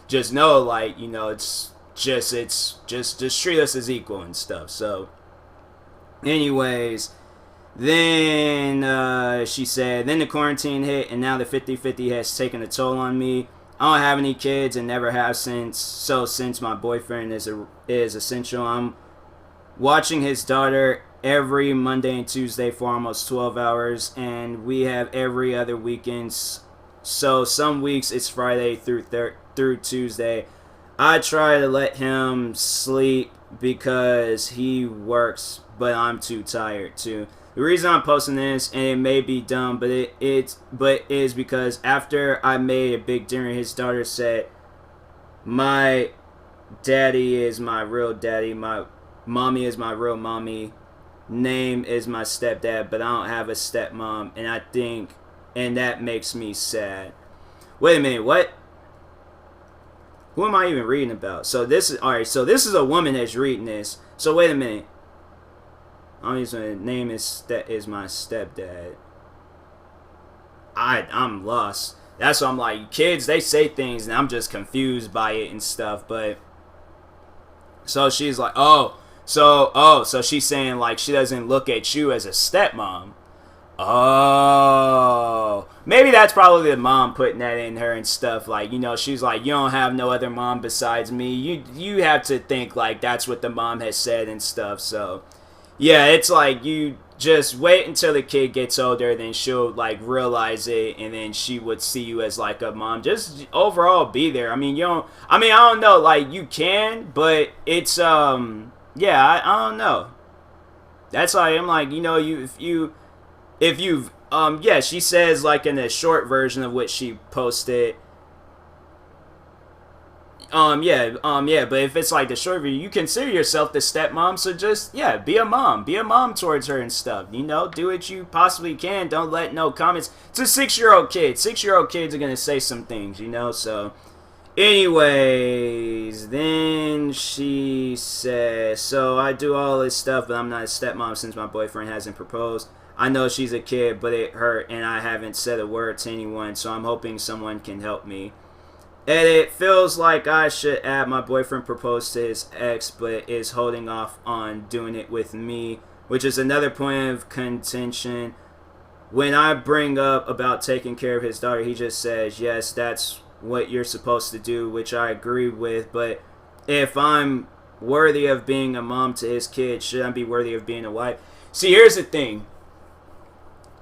just know like it's just treat us as equal and stuff. So, anyways. Then she said, then the quarantine hit and now the 50-50 has taken a toll on me. I don't have any kids and never have since my boyfriend is essential. I'm watching his daughter every Monday and Tuesday for almost 12 hours and we have every other weekends. So some weeks it's Friday through Tuesday. I try to let him sleep because he works, but I'm too tired too. The reason I'm posting this, and it may be dumb, but it is because after I made a big dinner, his daughter said, "My daddy is my real daddy. My mommy is my real mommy. Name is my stepdad, but I don't have a stepmom, and that makes me sad." Wait a minute, what? Who am I even reading about? So this is a woman that's reading this. So wait a minute. Name is my stepdad. I'm lost. That's why I'm like, kids, they say things and I'm just confused by it and stuff. But so she's like, so she's saying like she doesn't look at you as a stepmom. Oh, maybe that's probably the mom putting that in her and stuff. Like, she's like, you don't have no other mom besides me. You have to think like that's what the mom has said and stuff. So. Yeah, it's like you just wait until the kid gets older, then she'll like realize it, and then she would see you as like a mom. Just overall be there. I don't know, like you can, but it's yeah, I don't know. That's why I'm like, if you've yeah, she says like in the short version of what she posted. Yeah, but if it's like the short view, you consider yourself the stepmom, so just, yeah, be a mom towards her and stuff, do what you possibly can, don't let no comments, it's a 6-year-old kid, 6-year-old kids are gonna say some things, so, anyways, then she says, so I do all this stuff, but I'm not a stepmom since my boyfriend hasn't proposed. I know she's a kid, but it hurt, and I haven't said a word to anyone, so I'm hoping someone can help me. And it feels like I should add my boyfriend proposed to his ex, but is holding off on doing it with me, which is another point of contention. When I bring up about taking care of his daughter, he just says, yes, that's what you're supposed to do, which I agree with, but if I'm worthy of being a mom to his kid, should I be worthy of being a wife? See, here's the thing.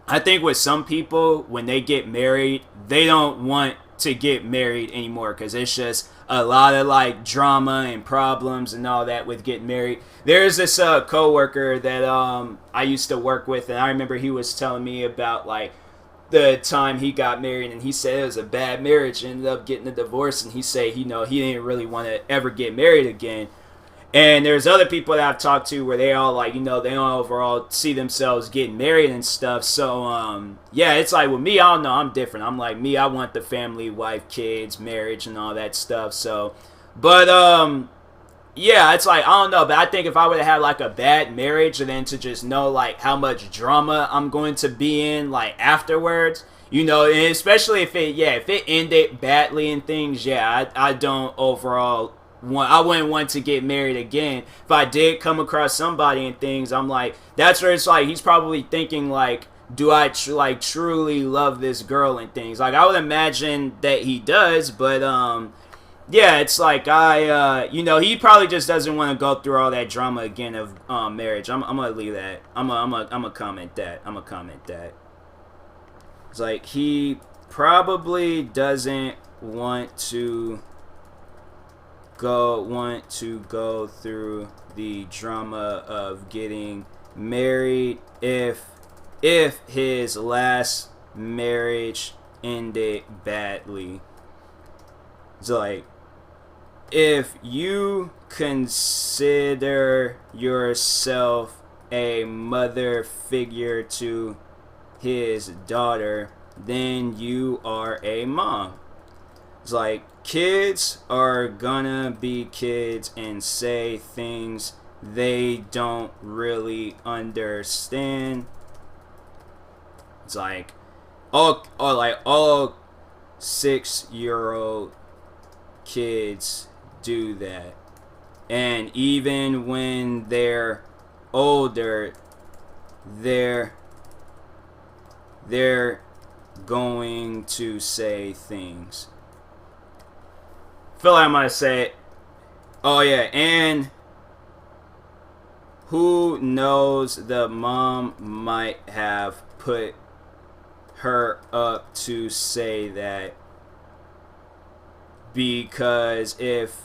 I think with some people, when they get married, they don't want to get married anymore because it's just a lot of like drama and problems and all that with getting married. There's this coworker that I used to work with, and I remember he was telling me about like the time he got married, and he said it was a bad marriage, ended up getting a divorce, and he said he didn't really want to ever get married again. And there's other people that I've talked to where they all like, they don't overall see themselves getting married and stuff. So, yeah, it's like with me, I don't know, I'm different. I'm like, me, I want the family, wife, kids, marriage, and all that stuff. So, but, yeah, it's like, I don't know. But I think if I would have had like a bad marriage and then to just know like how much drama I'm going to be in like afterwards, and especially if it ended badly and things, yeah, I don't overall wouldn't want to get married again. If I did come across somebody and things, I'm like, that's where it's like he's probably thinking like, do I truly love this girl and things. Like I would imagine that he does, but yeah, it's like he probably just doesn't want to go through all that drama again of marriage. I'm gonna leave that. I'm gonna comment that. It's like he probably doesn't want to go through the drama of getting married if his last marriage ended badly. It's like, if you consider yourself a mother figure to his daughter, then you are a mom. It's like, kids are gonna be kids and say things they don't really understand. It's like all 6-year-old kids do that, and even when they're older, they're going to say things. Feel like I'm gonna say it. Oh yeah, and who knows, the mom might have put her up to say that, because if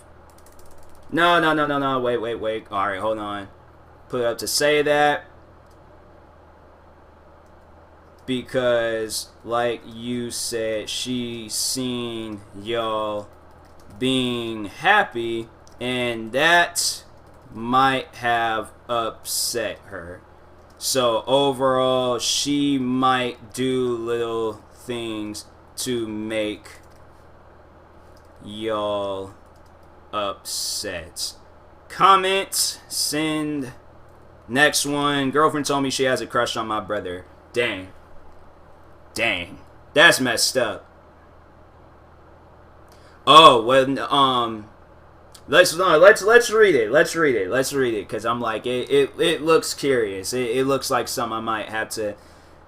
no wait, alright, hold on, put up to say that because like you said, she seen y'all being happy and that might have upset her. So overall, she might do little things to make y'all upset. Comment, send. Next one. Girlfriend told me she has a crush on my brother. Dang. That's messed up. Oh, well, let's read it. Let's read it, because I'm like, it looks curious. It looks like something I might have to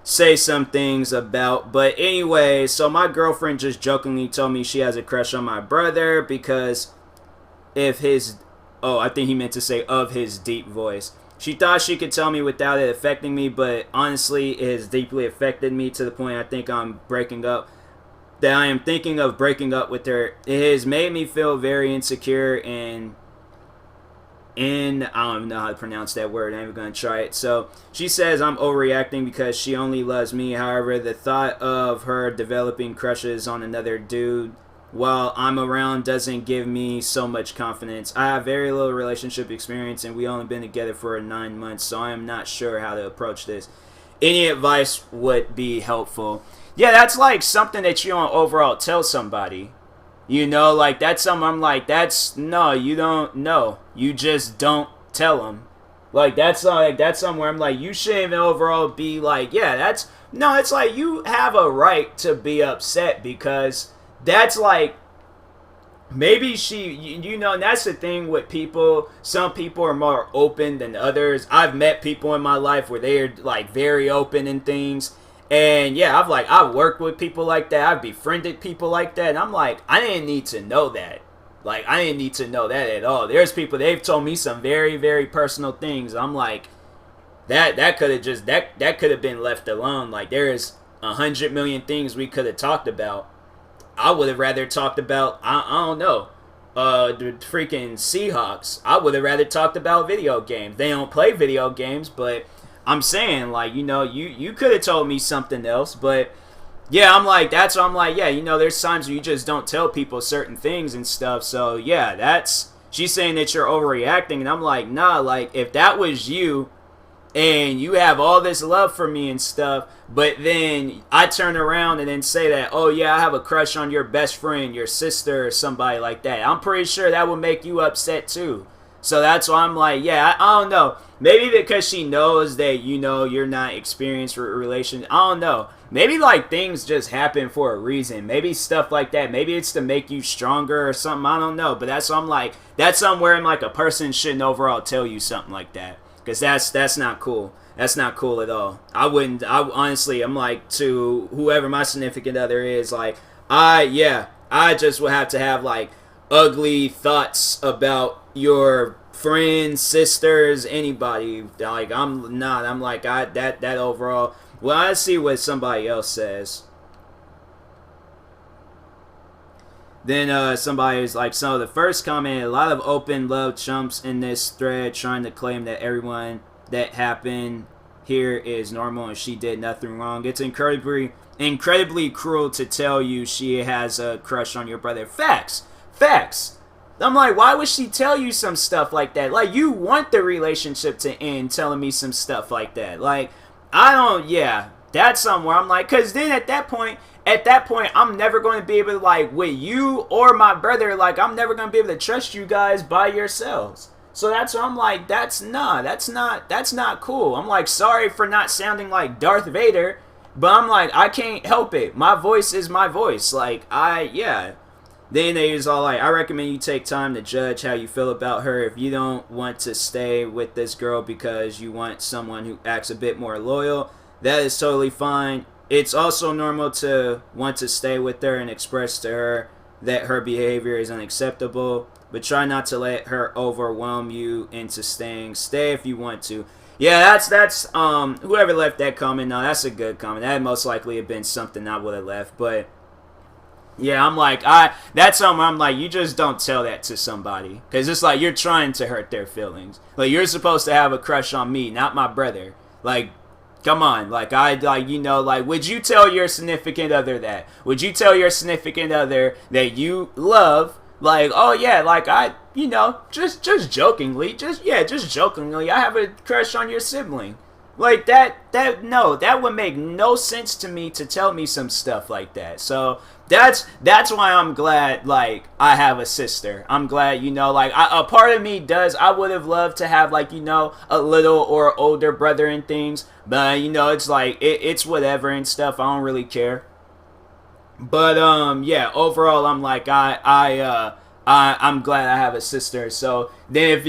say some things about. But anyway, so my girlfriend just jokingly told me she has a crush on my brother because if his, I think he meant to say of his deep voice. She thought she could tell me without it affecting me, but honestly, it has deeply affected me to the point I think I'm breaking up. That I am thinking of breaking up with her. It has made me feel very insecure and I don't even know how to pronounce that word. I'm even going to try it. So she says I'm overreacting because she only loves me. However, the thought of her developing crushes on another dude while I'm around doesn't give me so much confidence. I have very little relationship experience and we only been together for 9 months, so I am not sure how to approach this. Any advice would be helpful. Yeah, that's like something that you don't overall tell somebody. You know, like that's something I'm like, no, you don't know. You just don't tell them. Like that's somewhere I'm like, you shouldn't even overall be like, yeah, it's like you have a right to be upset because that's like, maybe and that's the thing with people. Some people are more open than others. I've met people in my life where they're like very open and things. And yeah, I've worked with people like that. I've befriended people like that. And I'm like, I didn't need to know that. Like, I didn't need to know that at all. There's people, they've told me some very, very personal things. I'm like, that could have been left alone. Like, there's 100 million things we could have talked about. I would have rather talked about, I don't know, the freaking Seahawks. I would have rather talked about video games. They don't play video games, but I'm saying, like, you could have told me something else, but yeah, I'm like, that's what I'm like, yeah, there's times where you just don't tell people certain things and stuff, so yeah, she's saying that you're overreacting, and I'm like, nah, like, if that was you, and you have all this love for me and stuff, but then I turn around and then say that, oh yeah, I have a crush on your best friend, your sister, or somebody like that, I'm pretty sure that would make you upset too. So that's why I'm like, yeah, I don't know. Maybe because she knows that, you know, you're not experienced with relations. I don't know. Maybe like things just happen for a reason. Maybe stuff like that. Maybe it's to make you stronger or something. I don't know. But that's why I'm like, that's somewhere in like a person shouldn't overall tell you something like that. Because that's not cool. That's not cool at all. I wouldn't. I honestly, I'm like, to whoever my significant other is, like, I just would have to have like ugly thoughts about your friends, sisters, anybody. Like, I'm not. I'm like, that overall. Well, I see what somebody else says. Then somebody's like, so the first comment, a lot of open love chumps in this thread trying to claim that everyone that happened here is normal and she did nothing wrong. It's incredibly cruel to tell you she has a crush on your brother. Facts. I'm like, why would she tell you some stuff like that? Like, you want the relationship to end telling me some stuff like that. Like, I don't, yeah, that's somewhere I'm like, because then at that point, I'm never going to be able to, like, with you or my brother, like, I'm never going to be able to trust you guys by yourselves. So that's what I'm like, that's not cool. I'm like, sorry for not sounding like Darth Vader, but I'm like, I can't help it. My voice is my voice. Like, Then they was all like, I recommend you take time to judge how you feel about her. If you don't want to stay with this girl because you want someone who acts a bit more loyal, that is totally fine. It's also normal to want to stay with her and express to her that her behavior is unacceptable, but try not to let her overwhelm you into staying. Stay if you want to. Yeah, that's whoever left that comment, no, that's a good comment. That most likely have been something I would have left, but yeah, I'm like, that's something I'm like, you just don't tell that to somebody, because it's like you're trying to hurt their feelings. Like, you're supposed to have a crush on me, not my brother. Like, come on, like, would you tell your significant other that? Would you tell your significant other that you love, like, oh yeah, like, just jokingly, I have a crush on your sibling. Like, that would make no sense to me to tell me some stuff like that. So that's why I'm glad, like, I have a sister. I'm glad, like, a part of me I would have loved to have, like, a little or older brother and things, but, it's like, it's whatever and stuff. I don't really care. But, yeah, overall, I'm like, I'm glad I have a sister. So if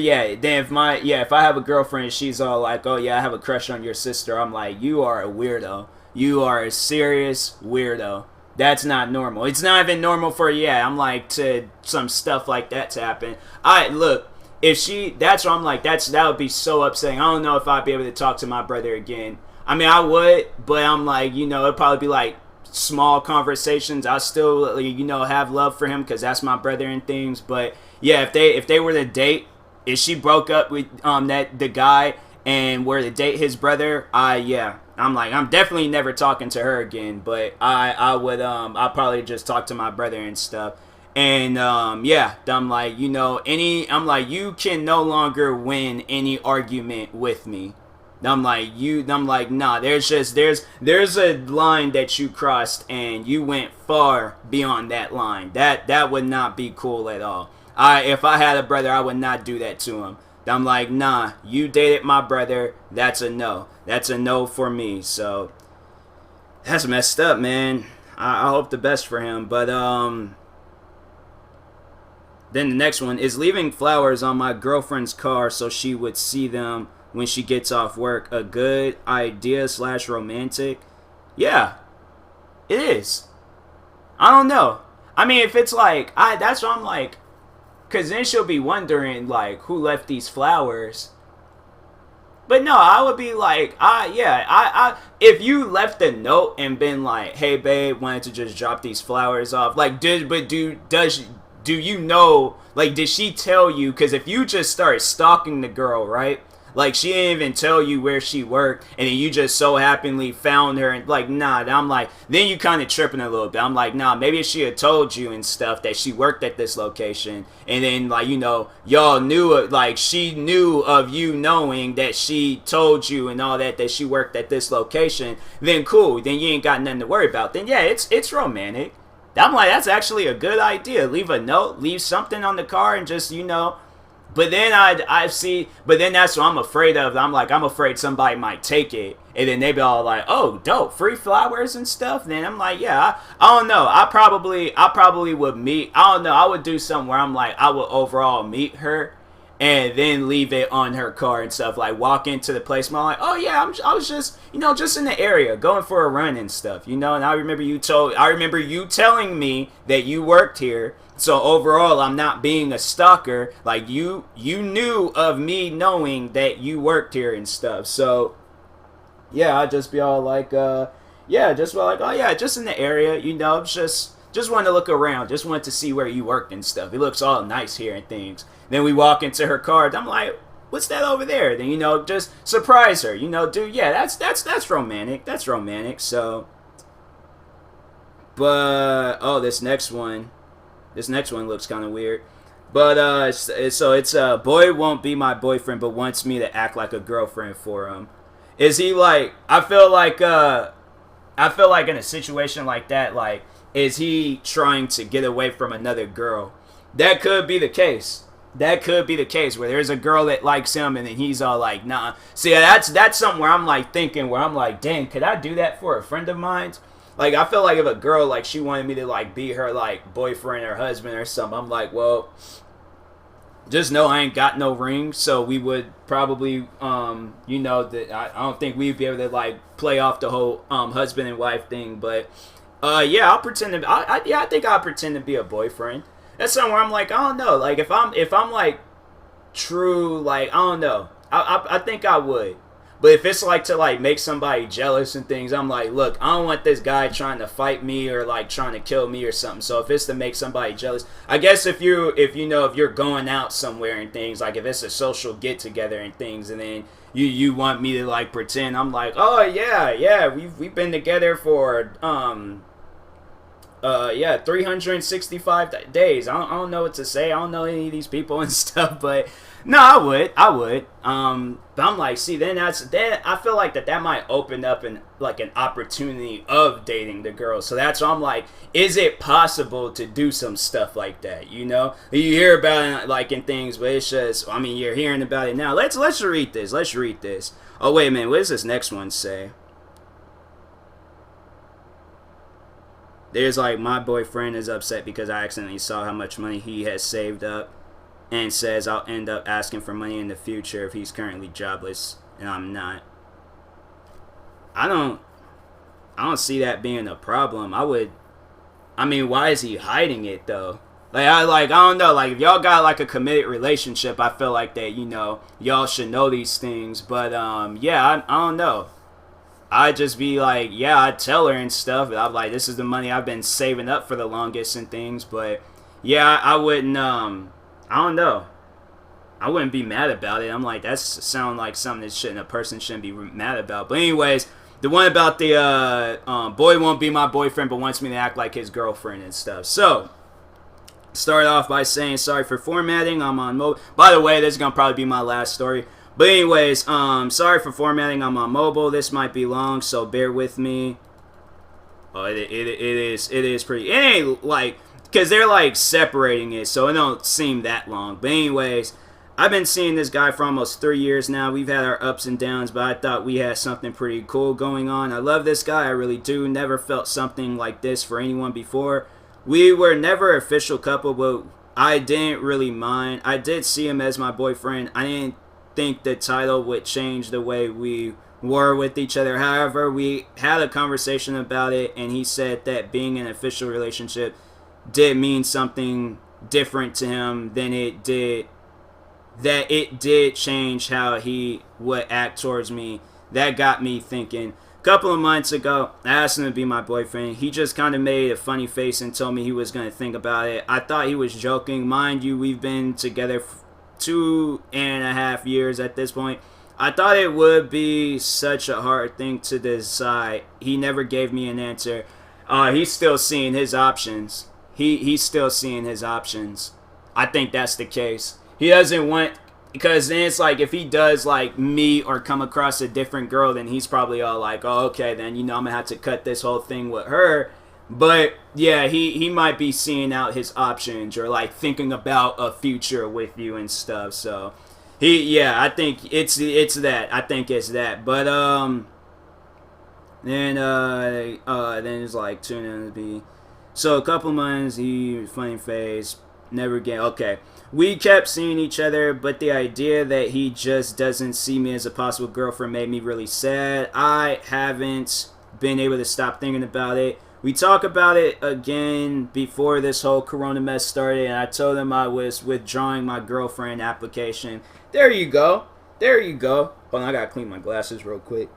I have a girlfriend, she's all like, oh yeah, I have a crush on your sister, I'm like, you are a weirdo. You are a serious weirdo. That's not normal. It's not even normal for, I'm like, to some stuff like that to happen. Look, that's what I'm like, that would be so upsetting. I don't know if I'd be able to talk to my brother again. I mean, I would, but I'm like, it'd probably be like small conversations. I still, have love for him because that's my brother and things. But yeah, if they were to date, if she broke up with the guy and were to date his brother, I'm like, I'm definitely never talking to her again. But I'll probably just talk to my brother and stuff. And I'm like, I'm like, you can no longer win any argument with me. I'm like, nah, there's a line that you crossed and you went far beyond that line. That would not be cool at all. If I had a brother, I would not do that to him. I'm like, nah, you dated my brother, that's a no. That's a no for me. So that's messed up, man. I hope the best for him. But then the next one is leaving flowers on my girlfriend's car so she would see them when she gets off work a good idea / romantic? Yeah, it is. I don't know. I mean, if it's like, that's what I'm like, because then she'll be wondering, like, who left these flowers. But no, I would be like, if you left a note and been like, hey babe, wanted to just drop these flowers off, like, do you know, like, did she tell you? Because if you just start stalking the girl, right? Like, she didn't even tell you where she worked, and then you just so happily found her, and like, nah, I'm like, then you kind of tripping a little bit. I'm like, nah, maybe she had told you and stuff that she worked at this location, and then, like, y'all knew, like, she knew of you knowing that she told you and all that she worked at this location, then cool, then you ain't got nothing to worry about. Then yeah, it's romantic. I'm like, that's actually a good idea. Leave a note, leave something on the car, and just, But then I see, but then that's what I'm afraid of. I'm afraid somebody might take it, and then they be all like, "Oh, dope, free flowers and stuff." Then I'm like, "Yeah, I don't know. I probably would meet. I don't know. I would do something where I'm like, I would overall meet her, and then leave it on her car and stuff. Like walk into the place, and I'm like, oh yeah, I was just just in the area, going for a run and stuff, And I remember you telling me that you worked here. So overall, I'm not being a stalker. Like you knew of me knowing that you worked here and stuff. So yeah, I'd just be all like, oh yeah, just in the area, just wanted to look around, just wanted to see where you worked and stuff. It looks all nice here and things. Then we walk into her car. I'm like, what's that over there? Then just surprise her. Dude, yeah, that's romantic. That's romantic. So, but this next one looks kind of weird. But so it's boy won't be my boyfriend, but wants me to act like a girlfriend for him. Is he like? I feel like in a situation like that, like, is he trying to get away from another girl? That could be the case. That could be the case where there's a girl that likes him and then he's all like, nah. See, that's something where I'm like thinking, where I'm like, dang, could I do that for a friend of mine? Like, I feel like if a girl, like, she wanted me to, like, be her, like, boyfriend or husband or something, I'm like, well, just know I ain't got no ring, so we would probably, that I don't think we'd be able to, like, play off the whole husband and wife thing, but, yeah, I'll pretend to, I think I'll pretend to be a boyfriend. That's something where I'm like, I don't know, like, if I'm like, true, like, I don't know, I think I would. But if it's like to like make somebody jealous and things, I'm like, look, I don't want this guy trying to fight me or like trying to kill me or something. So if it's to make somebody jealous, I guess if you're going out somewhere and things, like if it's a social get together and things, and then you want me to like pretend, I'm like, oh yeah, we've been together for 365 days. I don't know what to say. I don't know any of these people and stuff, but no, I would. But I'm like, see, then I feel like that might open up an opportunity of dating the girl. So that's why I'm like, is it possible to do some stuff like that? You hear about it like in things, but it's just, I mean, you're hearing about it now. Let's read this. Let's read this. Oh wait a minute, what does this next one say? There's like, my boyfriend is upset because I accidentally saw how much money he has saved up and says I'll end up asking for money in the future if he's currently jobless and I'm not. I don't see that being a problem. Why is he hiding it though? I don't know, like if y'all got like a committed relationship, I feel like that, y'all should know these things, but I don't know. I'd just be like, yeah, I'd tell her and stuff. I'm like, this is the money I've been saving up for the longest and things. But yeah, I wouldn't, I don't know. I wouldn't be mad about it. I'm like, that sounds like something that a person shouldn't be mad about. But anyways, the one about the boy won't be my boyfriend but wants me to act like his girlfriend and stuff. So, start off by saying sorry for formatting. I'm on mobile. By the way, this is going to probably be my last story. But anyways, sorry for formatting. I'm on mobile. This might be long, so bear with me. Oh, it is pretty. It ain't like, because they're like separating it, so it don't seem that long. But anyways, I've been seeing this guy for almost 3 years now. We've had our ups and downs, but I thought we had something pretty cool going on. I love this guy. I really do. Never felt something like this for anyone before. We were never an official couple, but I didn't really mind. I did see him as my boyfriend. I didn't think the title would change the way we were with each other. However, we had a conversation about it, and he said that being in an official relationship did mean something different to him than it did. That it did change how he would act towards me. That got me thinking. A couple of months ago, I asked him to be my boyfriend. He just kind of made a funny face and told me he was going to think about it. I thought he was joking. Mind you, we've been together 2.5 years at this point. I thought it would be such a hard thing to decide. He never gave me an answer. He's still seeing his options. He's still seeing his options. I think that's the case. He doesn't want, because then it's like if he does like meet or come across a different girl, then he's probably all like, oh, okay, then I'm gonna have to cut this whole thing with her. But yeah, he might be seeing out his options or like thinking about a future with you and stuff. So I think it's that. I think it's that. But then it's like tune in to be. So a couple months, he funny face, never again. Okay, we kept seeing each other, but the idea that he just doesn't see me as a possible girlfriend made me really sad. I haven't been able to stop thinking about it. We talked about it again before this whole corona mess started, and I told him I was withdrawing my girlfriend application. There you go. There you go. Hold on, I gotta clean my glasses real quick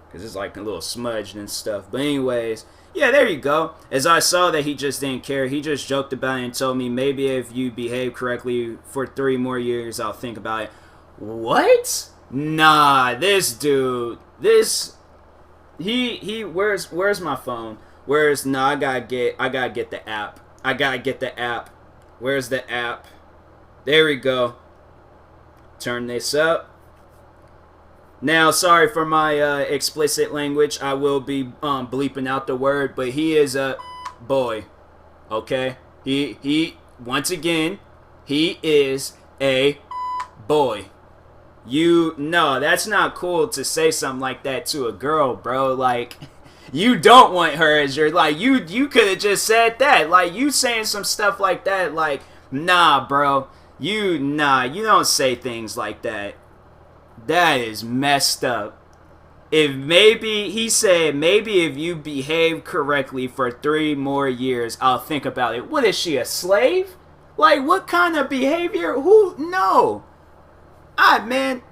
because it's like a little smudged and stuff. But anyways, yeah, there you go. As I saw that he just didn't care, he just joked about it and told me maybe if you behave correctly for 3 more years, I'll think about it. What? Nah, this dude, where's my phone? I gotta get the app. I gotta get the app. Where's the app? There we go. Turn this up. Now, sorry for my explicit language. I will be bleeping out the word, but he is a boy. Okay? He once again, he is a boy. No, that's not cool to say something like that to a girl, bro. Like, you don't want her as your, like, you could have just said that. Like, you saying some stuff like that, like, nah, bro. You don't say things like that. That is messed up. He said, maybe if you behave correctly for 3 more years, I'll think about it. What is she, a slave? Like, what kind of behavior? No. Man,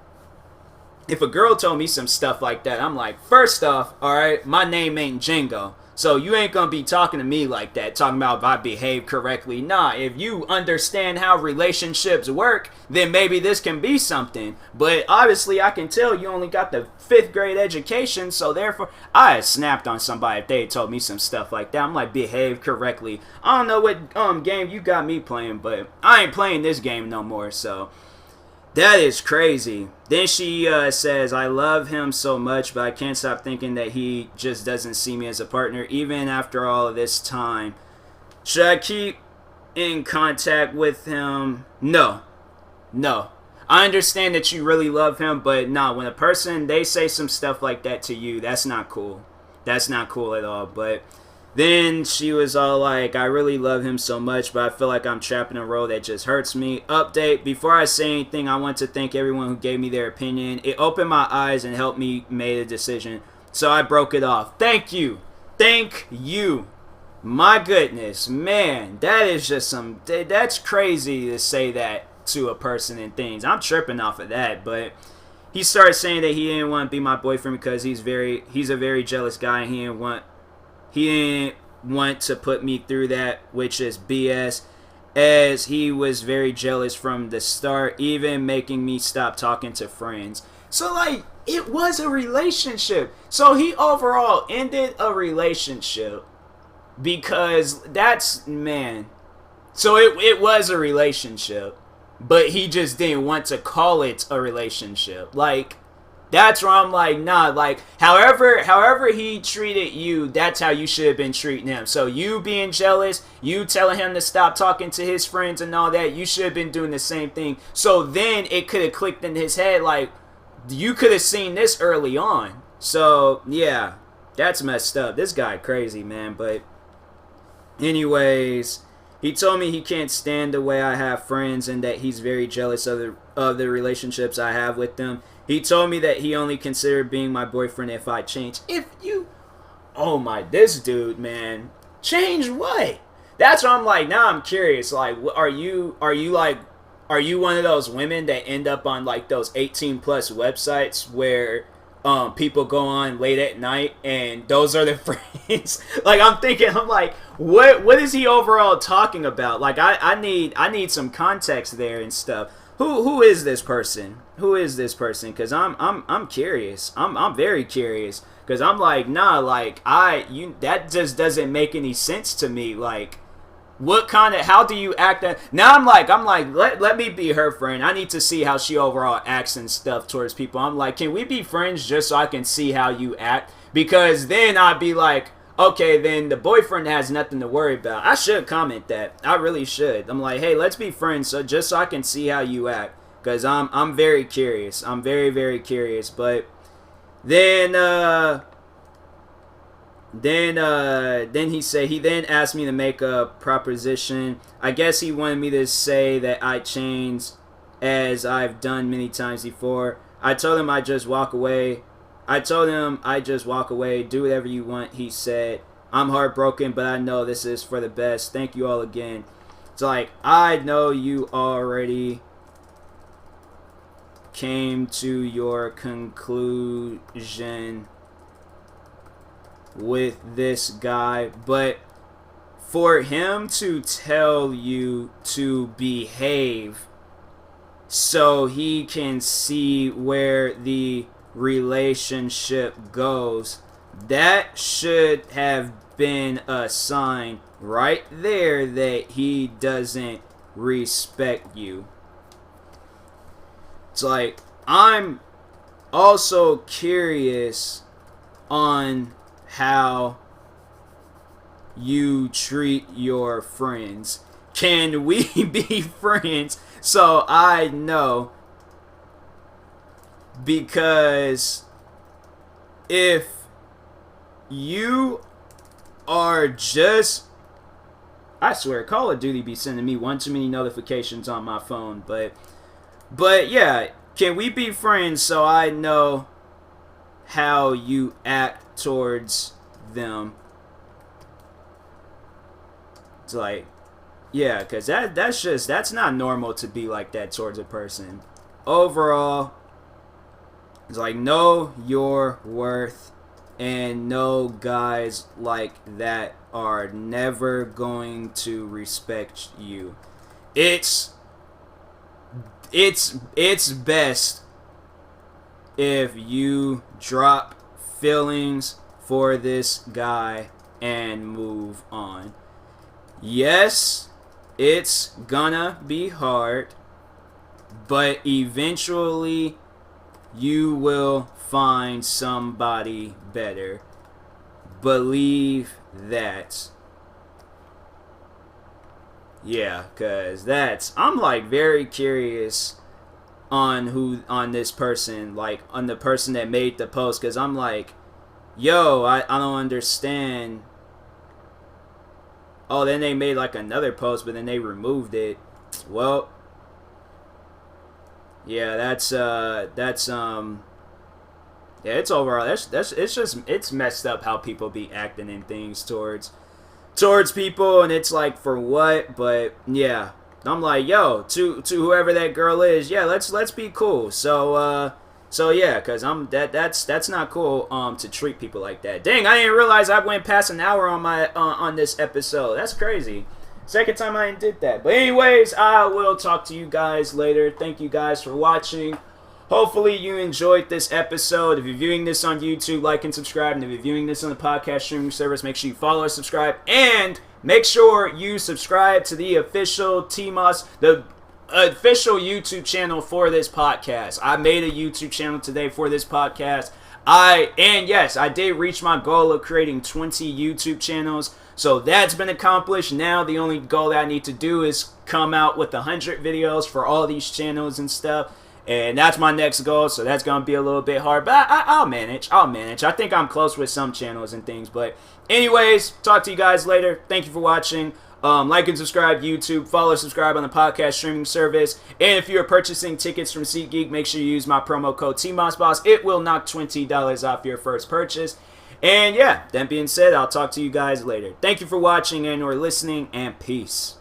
if a girl told me some stuff like that, I'm like, first off, alright, my name ain't Jingo. So you ain't gonna be talking to me like that, talking about if I behave correctly. Nah, if you understand how relationships work, then maybe this can be something. But obviously I can tell you only got the 5th grade education, so therefore I had snapped on somebody if they had told me some stuff like that. I'm like, behave correctly. I don't know what game you got me playing, but I ain't playing this game no more, so that is crazy. Then she says, I love him so much, but I can't stop thinking that he just doesn't see me as a partner, even after all of this time. Should I keep in contact with him? No. I understand that you really love him, but nah, when a person, they say some stuff like that to you, that's not cool. That's not cool at all, but then she was all like, I really love him so much, but I feel like I'm trapped in a role that just hurts me. Update, before I say anything, I want to thank everyone who gave me their opinion. It opened my eyes and helped me make a decision. So I broke it off. Thank you. Thank you. My goodness, man, that is just that's crazy to say that to a person and things. I'm tripping off of that, but he started saying that he didn't want to be my boyfriend because he's a very jealous guy and he didn't want to put me through that, which is BS, as he was very jealous from the start, even making me stop talking to friends. So, like, it was a relationship. So he overall ended a relationship because so it was a relationship, but he just didn't want to call it a relationship. Like, that's where I'm like, nah, like, however he treated you, that's how you should have been treating him. So you being jealous, you telling him to stop talking to his friends and all that, you should have been doing the same thing. So then it could have clicked in his head, like, you could have seen this early on. So, yeah, that's messed up. This guy crazy, man. But anyways, he told me he can't stand the way I have friends and that he's very jealous of the relationships I have with them. He told me that he only considered being my boyfriend if I change. This dude, man. Change what? That's what I'm like, now I'm curious. Like, are you one of those women that end up on, like, those 18 plus websites where people go on late at night and those are their friends? Like, I'm like, what is he overall talking about? Like, I need some context there and stuff. Who is this person? Who is this person? Because I'm curious. I'm very curious. Because I'm like, nah, like, that just doesn't make any sense to me. Like, how do you act? Now I'm like, let me be her friend. I need to see how she overall acts and stuff towards people. I'm like, can we be friends just so I can see how you act? Because then I'd be like, okay, then the boyfriend has nothing to worry about. I should comment that. I really should. I'm like, hey, let's be friends, so just so I can see how you act, because I'm very curious. I'm very, very curious. But then he then asked me to make a proposition. I guess he wanted me to say that I changed, as I've done many times before. I told him I just walk away. Do whatever you want, he said. I'm heartbroken, but I know this is for the best. Thank you all again. It's like, I know you already came to your conclusion with this guy, but for him to tell you to behave so he can see where the relationship goes, that should have been a sign right there that he doesn't respect you. It's like, I'm also curious on how you treat your friends. Can we be friends so I know? Because if you are just, I swear, Call of Duty be sending me one too many notifications on my phone. But yeah, can we be friends so I know how you act towards them? It's like, yeah, because that's not normal to be like that towards a person. Overall, it's like, know your worth, and no guys like that are never going to respect you. It's best if you drop feelings for this guy and move on. Yes, it's gonna be hard, but eventually you will find somebody better. Believe that. Yeah, cause I'm like very curious on this person, like on the person that made the post, cause I'm like, yo, I don't understand. Oh, then they made like another post, but then they removed it. Well, yeah, yeah, it's overall, it's messed up how people be acting and things towards people, and it's like, for what? But yeah, I'm like, yo, to whoever that girl is, yeah, let's be cool. So yeah, cause that's not cool to treat people like that. Dang, I didn't realize I went past an hour on my on this episode. That's crazy. Second time I did that. But anyways, I will talk to you guys later. Thank you guys for watching. Hopefully you enjoyed this episode. If you're viewing this on YouTube, like and subscribe. And if you're viewing this on the podcast streaming service, make sure you follow, subscribe, and make sure you subscribe to the official TMoss, the official YouTube channel for this podcast. I made a YouTube channel today for this podcast. Yes, I did reach my goal of creating 20 YouTube channels. So that's been accomplished. Now the only goal that I need to do is come out with 100 videos for all these channels and stuff. And that's my next goal, so that's going to be a little bit hard. But I'll manage. I think I'm close with some channels and things. But anyways, talk to you guys later. Thank you for watching. Like and subscribe YouTube. Follow, subscribe on the podcast streaming service. And if you're purchasing tickets from SeatGeek, make sure you use my promo code TMossBoss. It will knock $20 off your first purchase. And yeah, that being said, I'll talk to you guys later. Thank you for watching and or listening, and peace.